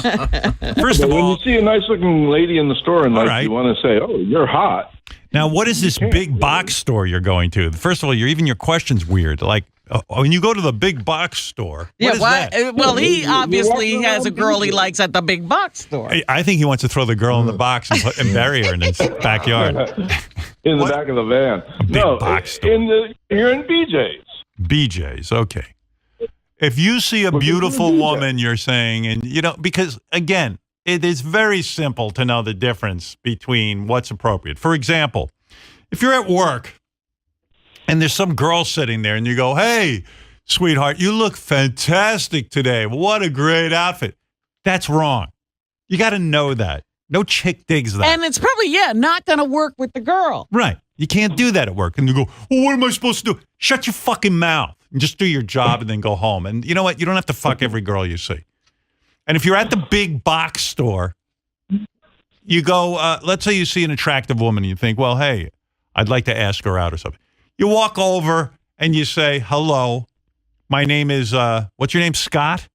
First of all, when you see a nice-looking lady in the store and you want to say, "Oh, you're hot." Now, what is this big box store you're going to? First of all, your question's weird. Like, when you go to the big box store, what is that? Well, he obviously has a girl he likes at the big box store. I think he wants to throw the girl in the box and bury her in his backyard. In the back of the van. Box store. You're in BJ's. BJ's, okay. If you see a beautiful woman, you're saying, and because again, it is very simple to know the difference between what's appropriate. For example, if you're at work and there's some girl sitting there and you go, "Hey, sweetheart, you look fantastic today. What a great outfit." That's wrong. You got to know that. No chick digs that. And it's probably, not going to work with the girl. Right. You can't do that at work. And you go, "Well, what am I supposed to do?" Shut your fucking mouth. And just do your job and then go home. And you know what? You don't have to fuck every girl you see. And if you're at the big box store, you go, let's say you see an attractive woman and you think, well, hey, I'd like to ask her out or something. You walk over and you say, "Hello, my name is, what's your name, Scott?"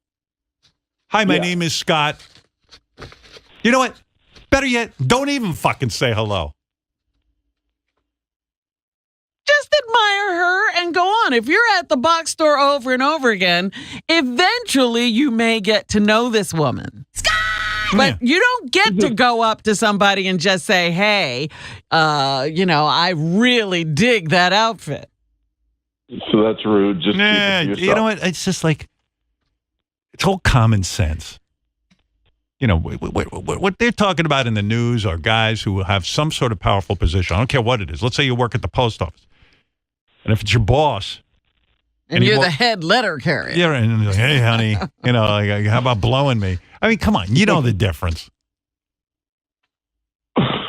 "Hi, my name is Scott." You know what? Better yet, don't even fucking say hello. Just admire her and go on. If you're at the box store over and over again, eventually you may get to know this woman. But you don't get to go up to somebody and just say, "Hey, I really dig that outfit." So that's rude. Just keep it to yourself. You know what? It's just like, it's all common sense. What they're talking about in the news are guys who have some sort of powerful position. I don't care what it is. Let's say you work at the post office. And if it's your boss. And you're the head letter carrier. Yeah, and like, "Hey, honey, how about blowing me?" I mean, come on. You know the difference.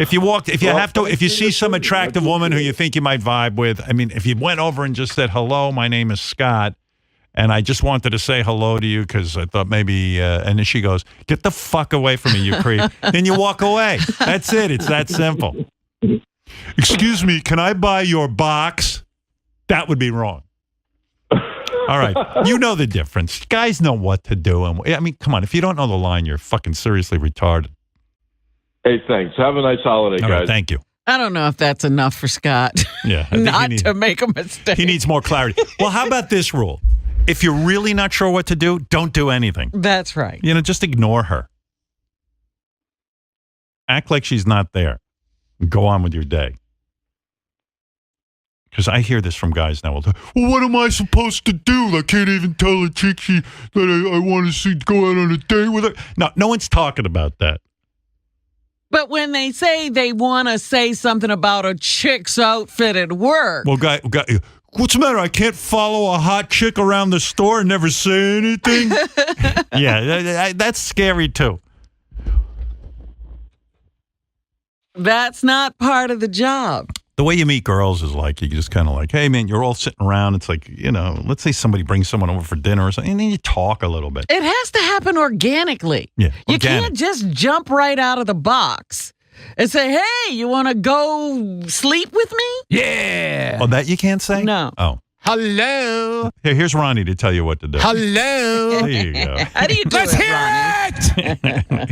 If you see some attractive woman who you think you might vibe with, I mean, if you went over and just said, "Hello, my name is Scott, and I just wanted to say hello to you because I thought maybe," and then she goes, "Get the fuck away from me, you creep." Then you walk away. That's it. It's that simple. "Excuse me, can I buy your box?" That would be wrong. All right. You know the difference. Guys know what to do. And I mean, come on. If you don't know the line, you're fucking seriously retarded. Hey, thanks. Have a nice holiday, guys. All right, thank you. I don't know if that's enough for Scott. Yeah. Not to make a mistake. He needs more clarity. Well, how about this rule? if you're really not sure what to do, don't do anything. That's right. You know, just ignore her. Act like she's not there. Go on with your day. Because I hear this from guys now. Well, what am I supposed to do? I can't even tell a chick that I want to see go out on a date with her. No one's talking about that. But when they say they want to say something about a chick's outfit at work. Well, guy, what's the matter? I can't follow a hot chick around the store and never say anything? Yeah, that's scary too. That's not part of the job. The way you meet girls is like, you just kind of like, hey, man, you're all sitting around. It's like, you know, let's say somebody brings someone over for dinner or something, and then you talk a little bit. It has to happen organically. Yeah, you can't just jump right out of the box and say, hey, you want to go sleep with me? Yeah. Oh, that you can't say? No. Oh. Hello. Here's Ronnie to tell you what to do. Hello. There you go. How do you do Let's it, hear Ronnie?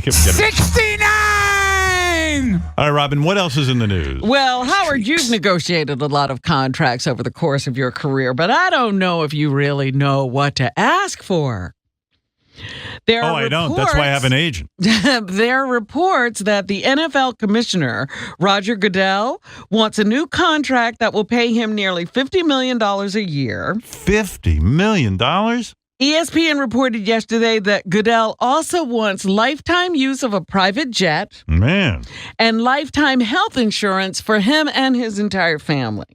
it. 69. All right, Robin, what else is in the news? Well, Howard, you've negotiated a lot of contracts over the course of your career, but I don't know if you really know what to ask for. I don't. That's why I have an agent. There are reports that the NFL commissioner, Roger Goodell, wants a new contract that will pay him nearly $50 million a year. $50 million? ESPN reported yesterday that Goodell also wants lifetime use of a private jet. Man. And lifetime health insurance for him and his entire family.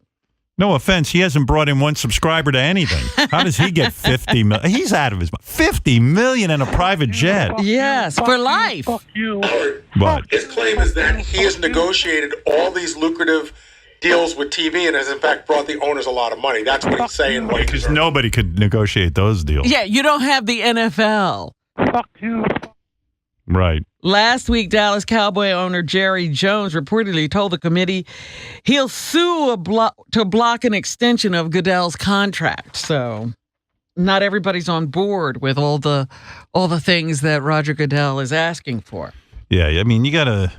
No offense, he hasn't brought in one subscriber to anything. How does he get $50 million? He's out of his mind. $50 million in a private jet. Yes, for life. Fuck you. But His claim is that he has negotiated all these lucrative deals with TV and has in fact brought the owners a lot of money. That's what he's saying. Because nobody could negotiate those deals. Yeah, you don't have the NFL. Fuck you. Right. Last week, Dallas Cowboy owner Jerry Jones reportedly told the committee he'll sue to block an extension of Goodell's contract. So not everybody's on board with all the things that Roger Goodell is asking for. Yeah, I mean, you got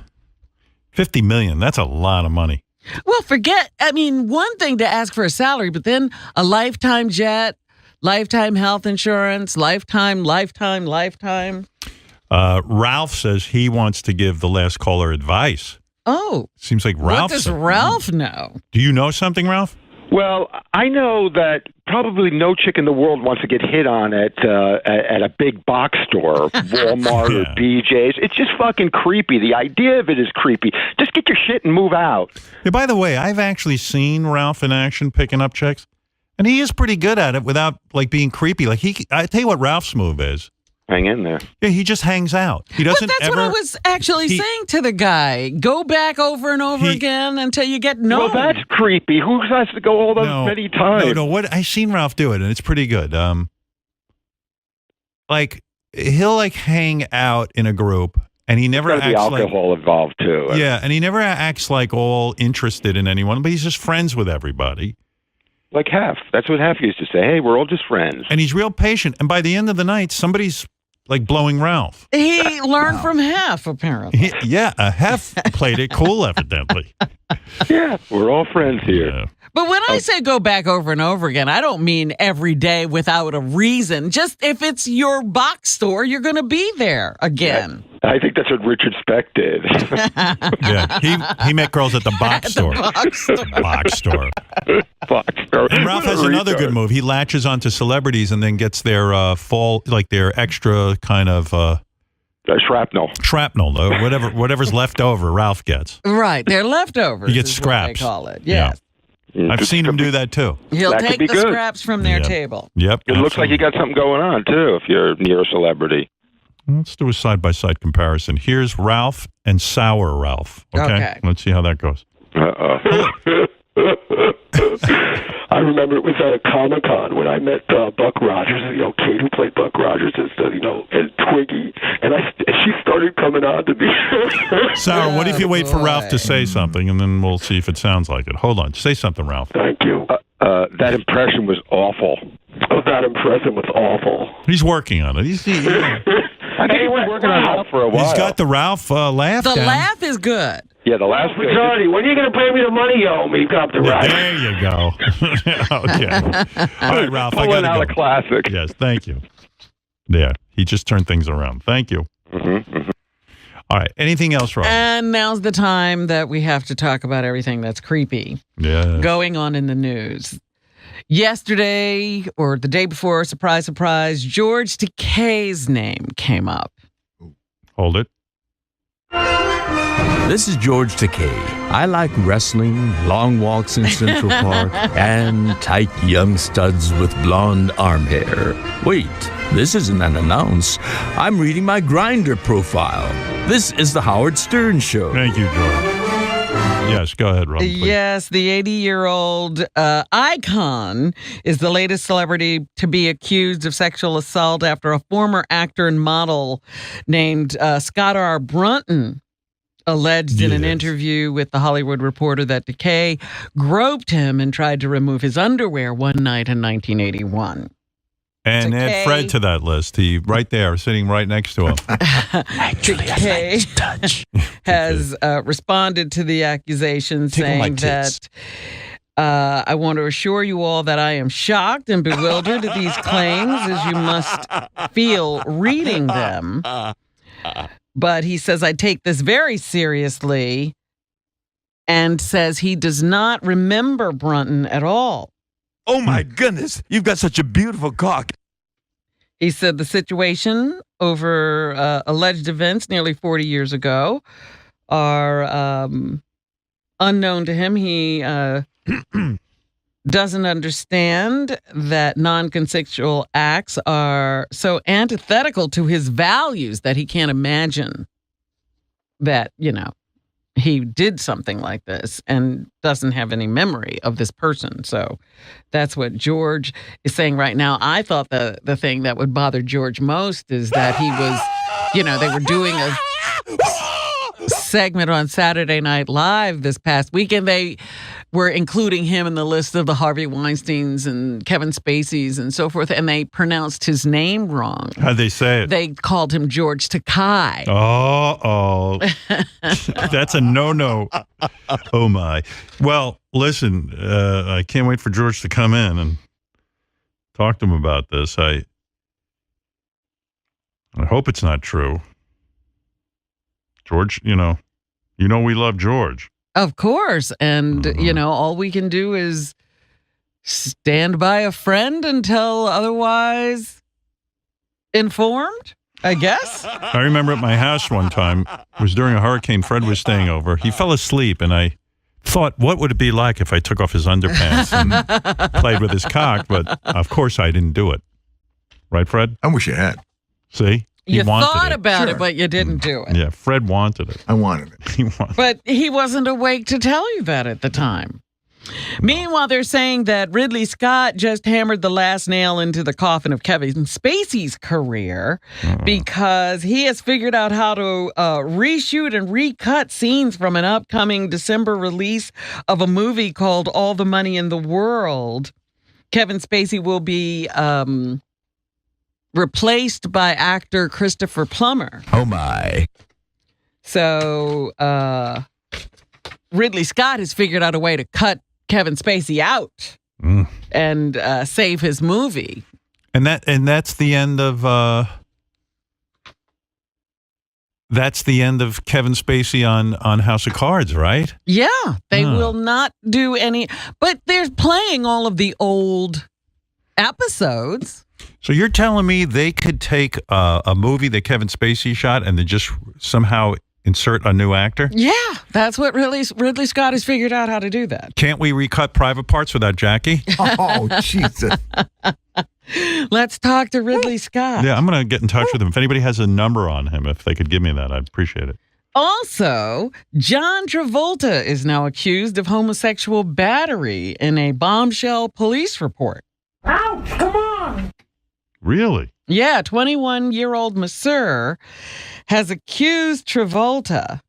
$50 million. That's a lot of money. Well, one thing to ask for a salary, but then a lifetime jet, lifetime health insurance, lifetime. Ralph says he wants to give the last caller advice. Oh. Seems like Ralph. What does Ralph know? Do you know something, Ralph? Well, I know that probably no chick in the world wants to get hit on at a big box store, Walmart or BJ's. It's just fucking creepy. The idea of it is creepy. Just get your shit and move out. Yeah, by the way, I've actually seen Ralph in action picking up chicks, and he is pretty good at it without like being creepy. Like I tell you what Ralph's move is. Hang in there. Yeah, he just hangs out. He doesn't. But that's what I was actually saying to the guy. Go back over and over again until you get known. Well, that's creepy. Who has to go all those many times? No. What I've seen Ralph do it, and it's pretty good. Like he'll like hang out in a group, and he never acts like alcohol involved too. Yeah, and he never acts like all interested in anyone, but he's just friends with everybody. Like Hef. That's what Hef used to say. Hey, we're all just friends. And he's real patient. And by the end of the night, somebody's like blowing Ralph. He learned from Hef, apparently. Hef played it cool, evidently. Yeah, we're all friends here. Yeah. But when I say go back over and over again, I don't mean every day without a reason. Just if it's your box store, you're going to be there again. I think that's what Richard Speck did. Yeah, he met girls at the box store. Box store. Box store. And Ralph has another good move. He latches onto celebrities and then gets their their extra kind of shrapnel. Shrapnel, though. Whatever's left over, Ralph gets. Right, they're leftovers. He gets scraps. They call it. Yes. Yeah. I've seen him do that too. He'll take the scraps from their table. Yep. It looks like you got something going on too if you're near a celebrity. Let's do a side-by-side comparison. Here's Ralph and Sour Ralph. Okay. Let's see how that goes. I remember it was at a Comic-Con when I met Buck Rogers, Kate, who played Buck Rogers, and Twiggy, and she started coming on to me. Sour, what if you wait for Ralph to say something, and then we'll see if it sounds like it. Hold on. Say something, Ralph. Thank you. That impression was awful. Oh, that impression was awful. He's working on it. I think he was working on Ralph for a while. He's got the Ralph laugh The down. laugh is good. Yeah, the last Majority, when are you going to pay me the money you owe me, Captain Yeah, Ryan? there you go. Okay. All right, Ralph. I Pulling got out to a go. classic. Yes, thank you. Yeah, he just turned things around. Thank you. All right. Anything else, Rob? And now's the time that we have to talk about everything that's creepy Yeah. going on in the news. Yesterday, or the day before, surprise, surprise, George Takei's name came up. Hold it. This is George Takei. I like wrestling, long walks in Central Park, and tight young studs with blonde arm hair. Wait, this isn't an announce. I'm reading my Grindr profile. This is the Howard Stern Show. Thank you, George. Yes, go ahead, Rob. Please. Yes, the 80-year-old icon is the latest celebrity to be accused of sexual assault after a former actor and model named Scott R. Brunton alleged in an interview with The Hollywood Reporter that Takei groped him and tried to remove his underwear one night in 1981. And add Fred to that list. He right there, sitting right next to him. Takei has responded to the accusation, saying that I want to assure you all that I am shocked and bewildered at these claims, as you must feel reading them. But he says, I take this very seriously, and says he does not remember Brunton at all. Oh my goodness, you've got such a beautiful cock. He said the situation over alleged events nearly 40 years ago are unknown to him. He doesn't understand that non-consensual acts are so antithetical to his values that he can't imagine that, he did something like this and doesn't have any memory of this person. So that's what George is saying right now. I thought the thing that would bother George most is that he was, they were doing a segment on Saturday Night Live this past weekend. They were including him in the list of the Harvey Weinsteins and Kevin Spaceys and so forth, and they pronounced his name wrong. How'd they say it? They called him George Takei. Oh. That's a no-no. Oh, my. Well, listen, I can't wait for George to come in and talk to him about this. I hope it's not true. George, you know we love George. Of course. And, all we can do is stand by a friend until otherwise informed, I guess. I remember at my house one time, it was during a hurricane, Fred was staying over. He fell asleep, and I thought, what would it be like if I took off his underpants and played with his cock? But, of course, I didn't do it. Right, Fred? I wish you had. See? You thought about it, but you didn't do it. Yeah, Fred wanted it. I wanted it. He wanted it. But he wasn't awake to tell you that at the time. Meanwhile, they're saying that Ridley Scott just hammered the last nail into the coffin of Kevin Spacey's career because he has figured out how to reshoot and recut scenes from an upcoming December release of a movie called All the Money in the World. Kevin Spacey will be replaced by actor Christopher Plummer. Oh, my. So Ridley Scott has figured out a way to cut Kevin Spacey out and save his movie. And that's the end of Kevin Spacey on House of Cards, right? Yeah, they will not do any, but they're playing all of the old episodes. So you're telling me they could take a movie that Kevin Spacey shot and then just somehow insert a new actor? Yeah, that's what Ridley Scott has figured out how to do that. Can't we recut Private Parts without Jackie? Oh, Jesus. Let's talk to Ridley Scott. Yeah, I'm going to get in touch with him. If anybody has a number on him, if they could give me that, I'd appreciate it. Also, John Travolta is now accused of homosexual battery in a bombshell police report. Ouch, come on. Really? Yeah, 21-year-old masseur has accused Travolta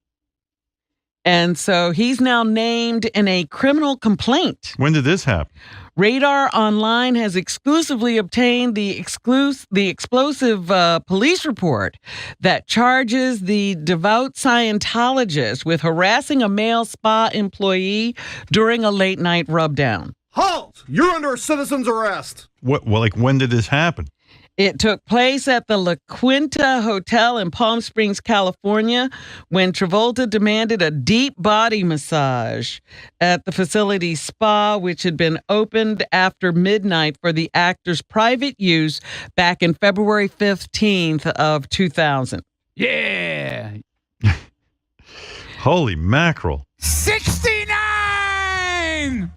And so he's now named in a criminal complaint. When did this happen? Radar Online has exclusively obtained the explosive police report that charges the devout Scientologist with harassing a male spa employee during a late-night rubdown. Halt! You're under citizen's arrest. What? Well, like, when did this happen? It took place at the La Quinta Hotel in Palm Springs, California, when Travolta demanded a deep body massage at the facility's spa, which had been opened after midnight for the actor's private use back in February 15th of 2000. Yeah. Holy mackerel. 69!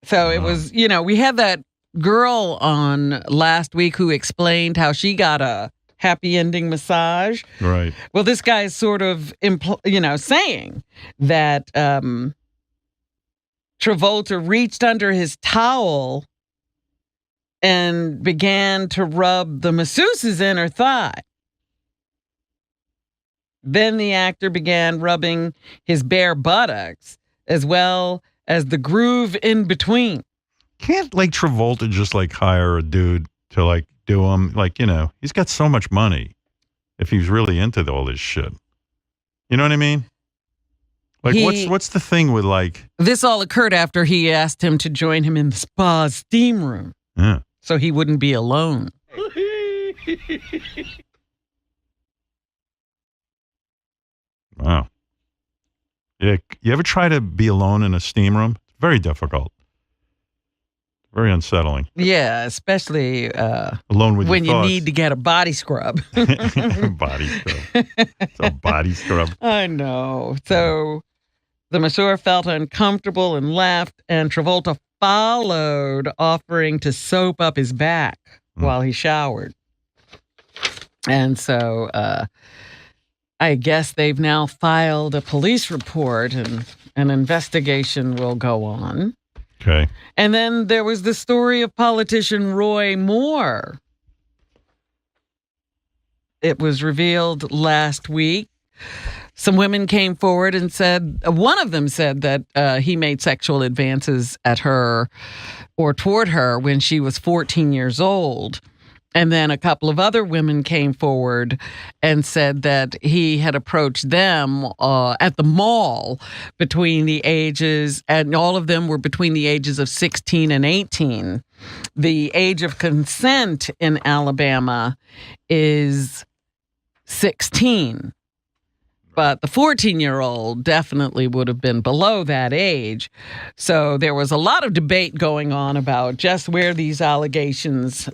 So it was, we had that girl on last week who explained how she got a happy ending massage. Right. Well, this guy is sort of, saying that Travolta reached under his towel and began to rub the masseuse's inner thigh. Then the actor began rubbing his bare buttocks as well as the groove in between. Can't Travolta just hire a dude to do him? He's got so much money if he's really into all this shit. You know what I mean? What's the thing with This all occurred after he asked him to join him in the spa's steam room. Yeah. So he wouldn't be alone. Wow. Yeah, you ever try to be alone in a steam room? It's very difficult. Very unsettling. Yeah, especially alone with when your you thoughts. need to get a body scrub. Body scrub. It's a body scrub. I know. So the masseur felt uncomfortable and left, and Travolta followed, offering to soap up his back while he showered. And so I guess they've now filed a police report, and an investigation will go on. Okay. And then there was the story of politician Roy Moore. It was revealed last week. Some women came forward and said, one of them said that he made sexual advances at her or toward her when she was 14 years old. And then a couple of other women came forward and said that he had approached them at the mall between the ages, and all of them were between the ages of 16 and 18. The age of consent in Alabama is 16. But the 14-year-old definitely would have been below that age. So there was a lot of debate going on about just where these allegations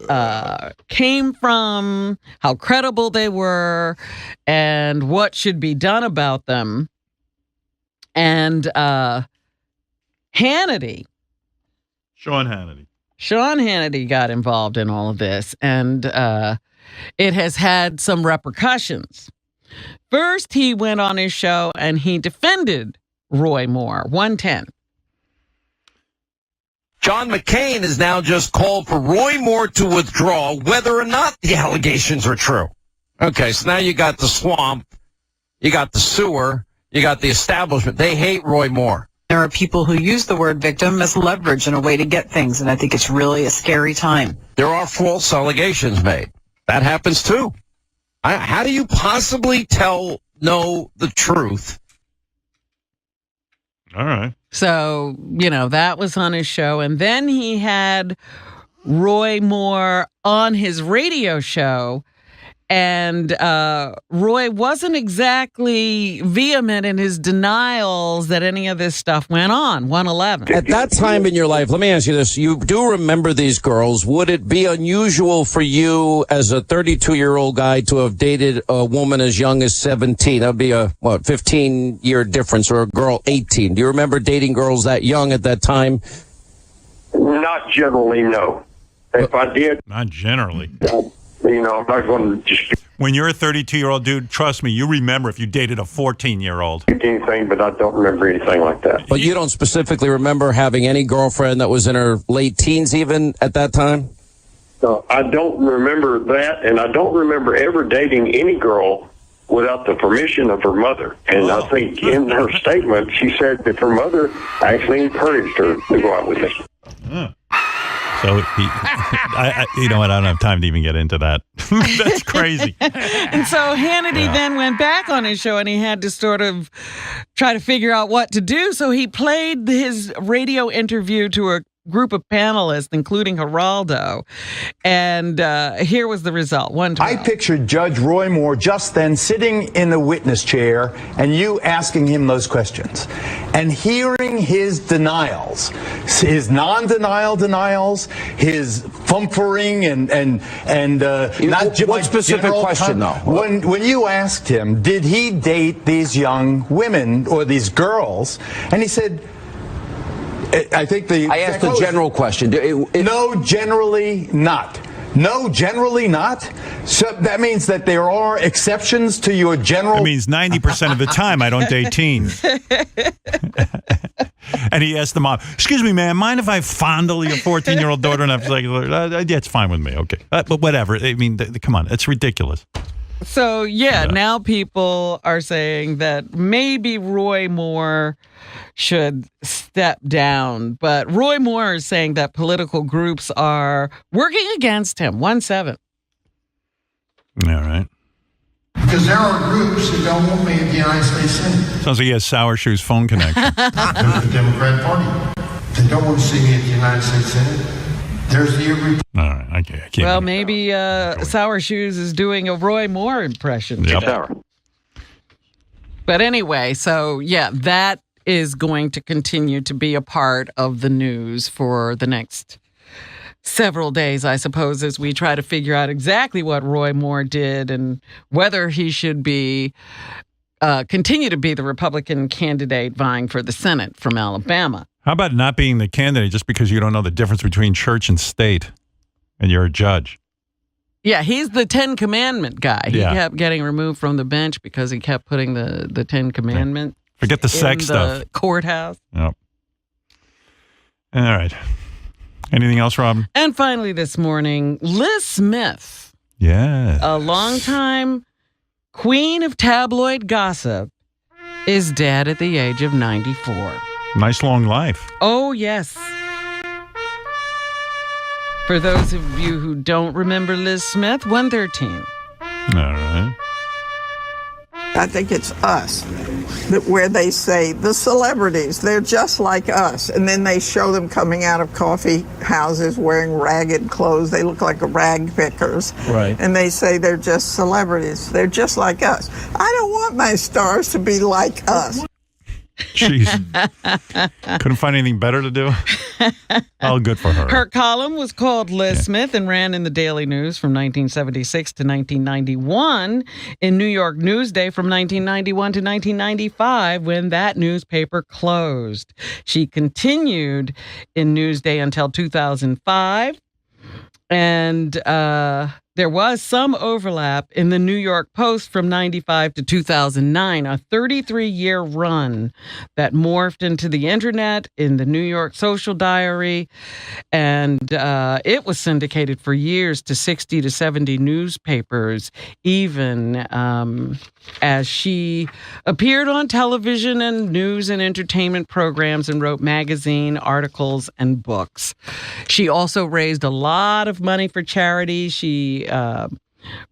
came from, how credible they were, and what should be done about them. And Hannity. Sean Hannity got involved in all of this, and it has had some repercussions. First, he went on his show and he defended Roy Moore, 110. John McCain has now just called for Roy Moore to withdraw whether or not the allegations are true. Okay, so now you got the swamp, you got the sewer, you got the establishment. They hate Roy Moore. There are people who use the word victim as leverage and a way to get things, and I think it's really a scary time. There are false allegations made. That happens too. How do you possibly know the truth? All right. So, that was on his show. And then he had Roy Moore on his radio show. And Roy wasn't exactly vehement in his denials that any of this stuff went on. 111. At that time in your life, let me ask you this. You do remember these girls. Would it be unusual for you as a 32-year-old guy to have dated a woman as young as 17? That would be a, 15-year difference, or a girl 18. Do you remember dating girls that young at that time? Not generally, no. If I did. Not generally. I'm not going to just... When you're a 32-year-old dude, trust me, you remember if you dated a 14-year-old. Anything, but I don't remember anything like that. But you don't specifically remember having any girlfriend that was in her late teens even at that time? No, I don't remember that, and I don't remember ever dating any girl without the permission of her mother. And I think in her statement, she said that her mother actually encouraged her to go out with me. So, you know what? I don't have time to even get into that. That's crazy. And so Hannity then went back on his show and he had to sort of try to figure out what to do. So he played his radio interview to a group of panelists, including Geraldo. And here was the result. I pictured Judge Roy Moore just then sitting in the witness chair and you asking him those questions and hearing his denials, his non-denial denials, his fumfering and not what specific question though? When you asked him, did he date these young women or these girls? And he said, I asked the general question. No, generally not. No, generally not. So that means that there are exceptions to your general. It means 90% of the time I don't date teens. And he asked the mom, "Excuse me, ma'am, mind if I fondle your 14-year-old daughter?" And I was like, "Yeah, it's fine with me. Okay, but whatever. I mean, come on, it's ridiculous." So now people are saying that maybe Roy Moore should step down. But Roy Moore is saying that political groups are working against him. 1-7. All right. Because there are groups that don't want me at the United States Senate. Sounds like he has Sour Shoes phone connection. There's the Democrat Party. They don't want to see me at the United States Senate. There's the All right. I can't. Well, maybe Sour Shoes is doing a Roy Moore impression. Yep. But anyway, so that is going to continue to be a part of the news for the next several days, I suppose, as we try to figure out exactly what Roy Moore did and whether he should be continue to be the Republican candidate vying for the Senate from Alabama. How about not being the candidate just because you don't know the difference between church and state and you're a judge? Yeah, he's the Ten Commandment guy. He Yeah. kept getting removed from the bench because he kept putting the Ten Commandments. Forget the sex in stuff. The courthouse. Yep. All right. Anything else, Robin? And finally this morning, Liz Smith, Yeah. a longtime queen of tabloid gossip, is dead at the age of 94. Nice long life. Oh, yes. For those of you who don't remember Liz Smith, 113. All right. I think it's Us, where they say the celebrities, they're just like us. And then they show them coming out of coffee houses wearing ragged clothes. They look like rag pickers. Right. And they say they're just celebrities. They're just like us. I don't want my stars to be like us. Jeez. Couldn't find anything better to do? Oh, good for her. Her column was called Liz Smith and ran in the Daily News from 1976 to 1991, in New York Newsday from 1991 to 1995, when that newspaper closed. She continued in Newsday until 2005, and there was some overlap in the New York Post from 95 to 2009, a 33-year run that morphed into the internet, in the New York Social Diary, and it was syndicated for years to 60 to 70 newspapers, even as she appeared on television and news and entertainment programs and wrote magazine articles and books. She also raised a lot of money for charity. She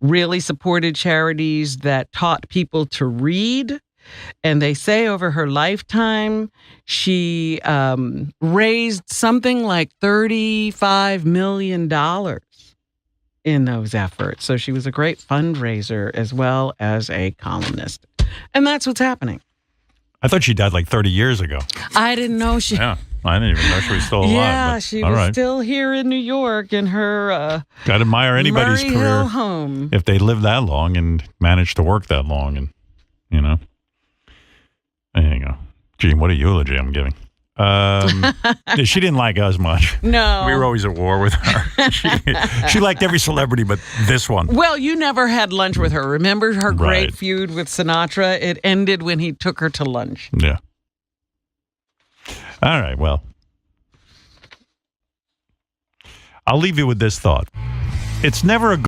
really supported charities that taught people to read. And they say over her lifetime, she raised something like $35 million in those efforts. So she was a great fundraiser as well as a columnist. And that's what's happening. I thought she died like 30 years ago. I didn't know she... Yeah, I didn't even know she was still alive. Yeah, but, she all was right. still here in New York in her Got to admire anybody's Murray career Hill home. if they live that long and manage to work that long, and there you go. Gee, what a eulogy I'm giving. She didn't like us much. No. We were always at war with her. She liked every celebrity but this one. Well, you never had lunch with her. Remember her great Right. feud with Sinatra? It ended when he took her to lunch. Yeah. All right, well. I'll leave you with this thought. It's never a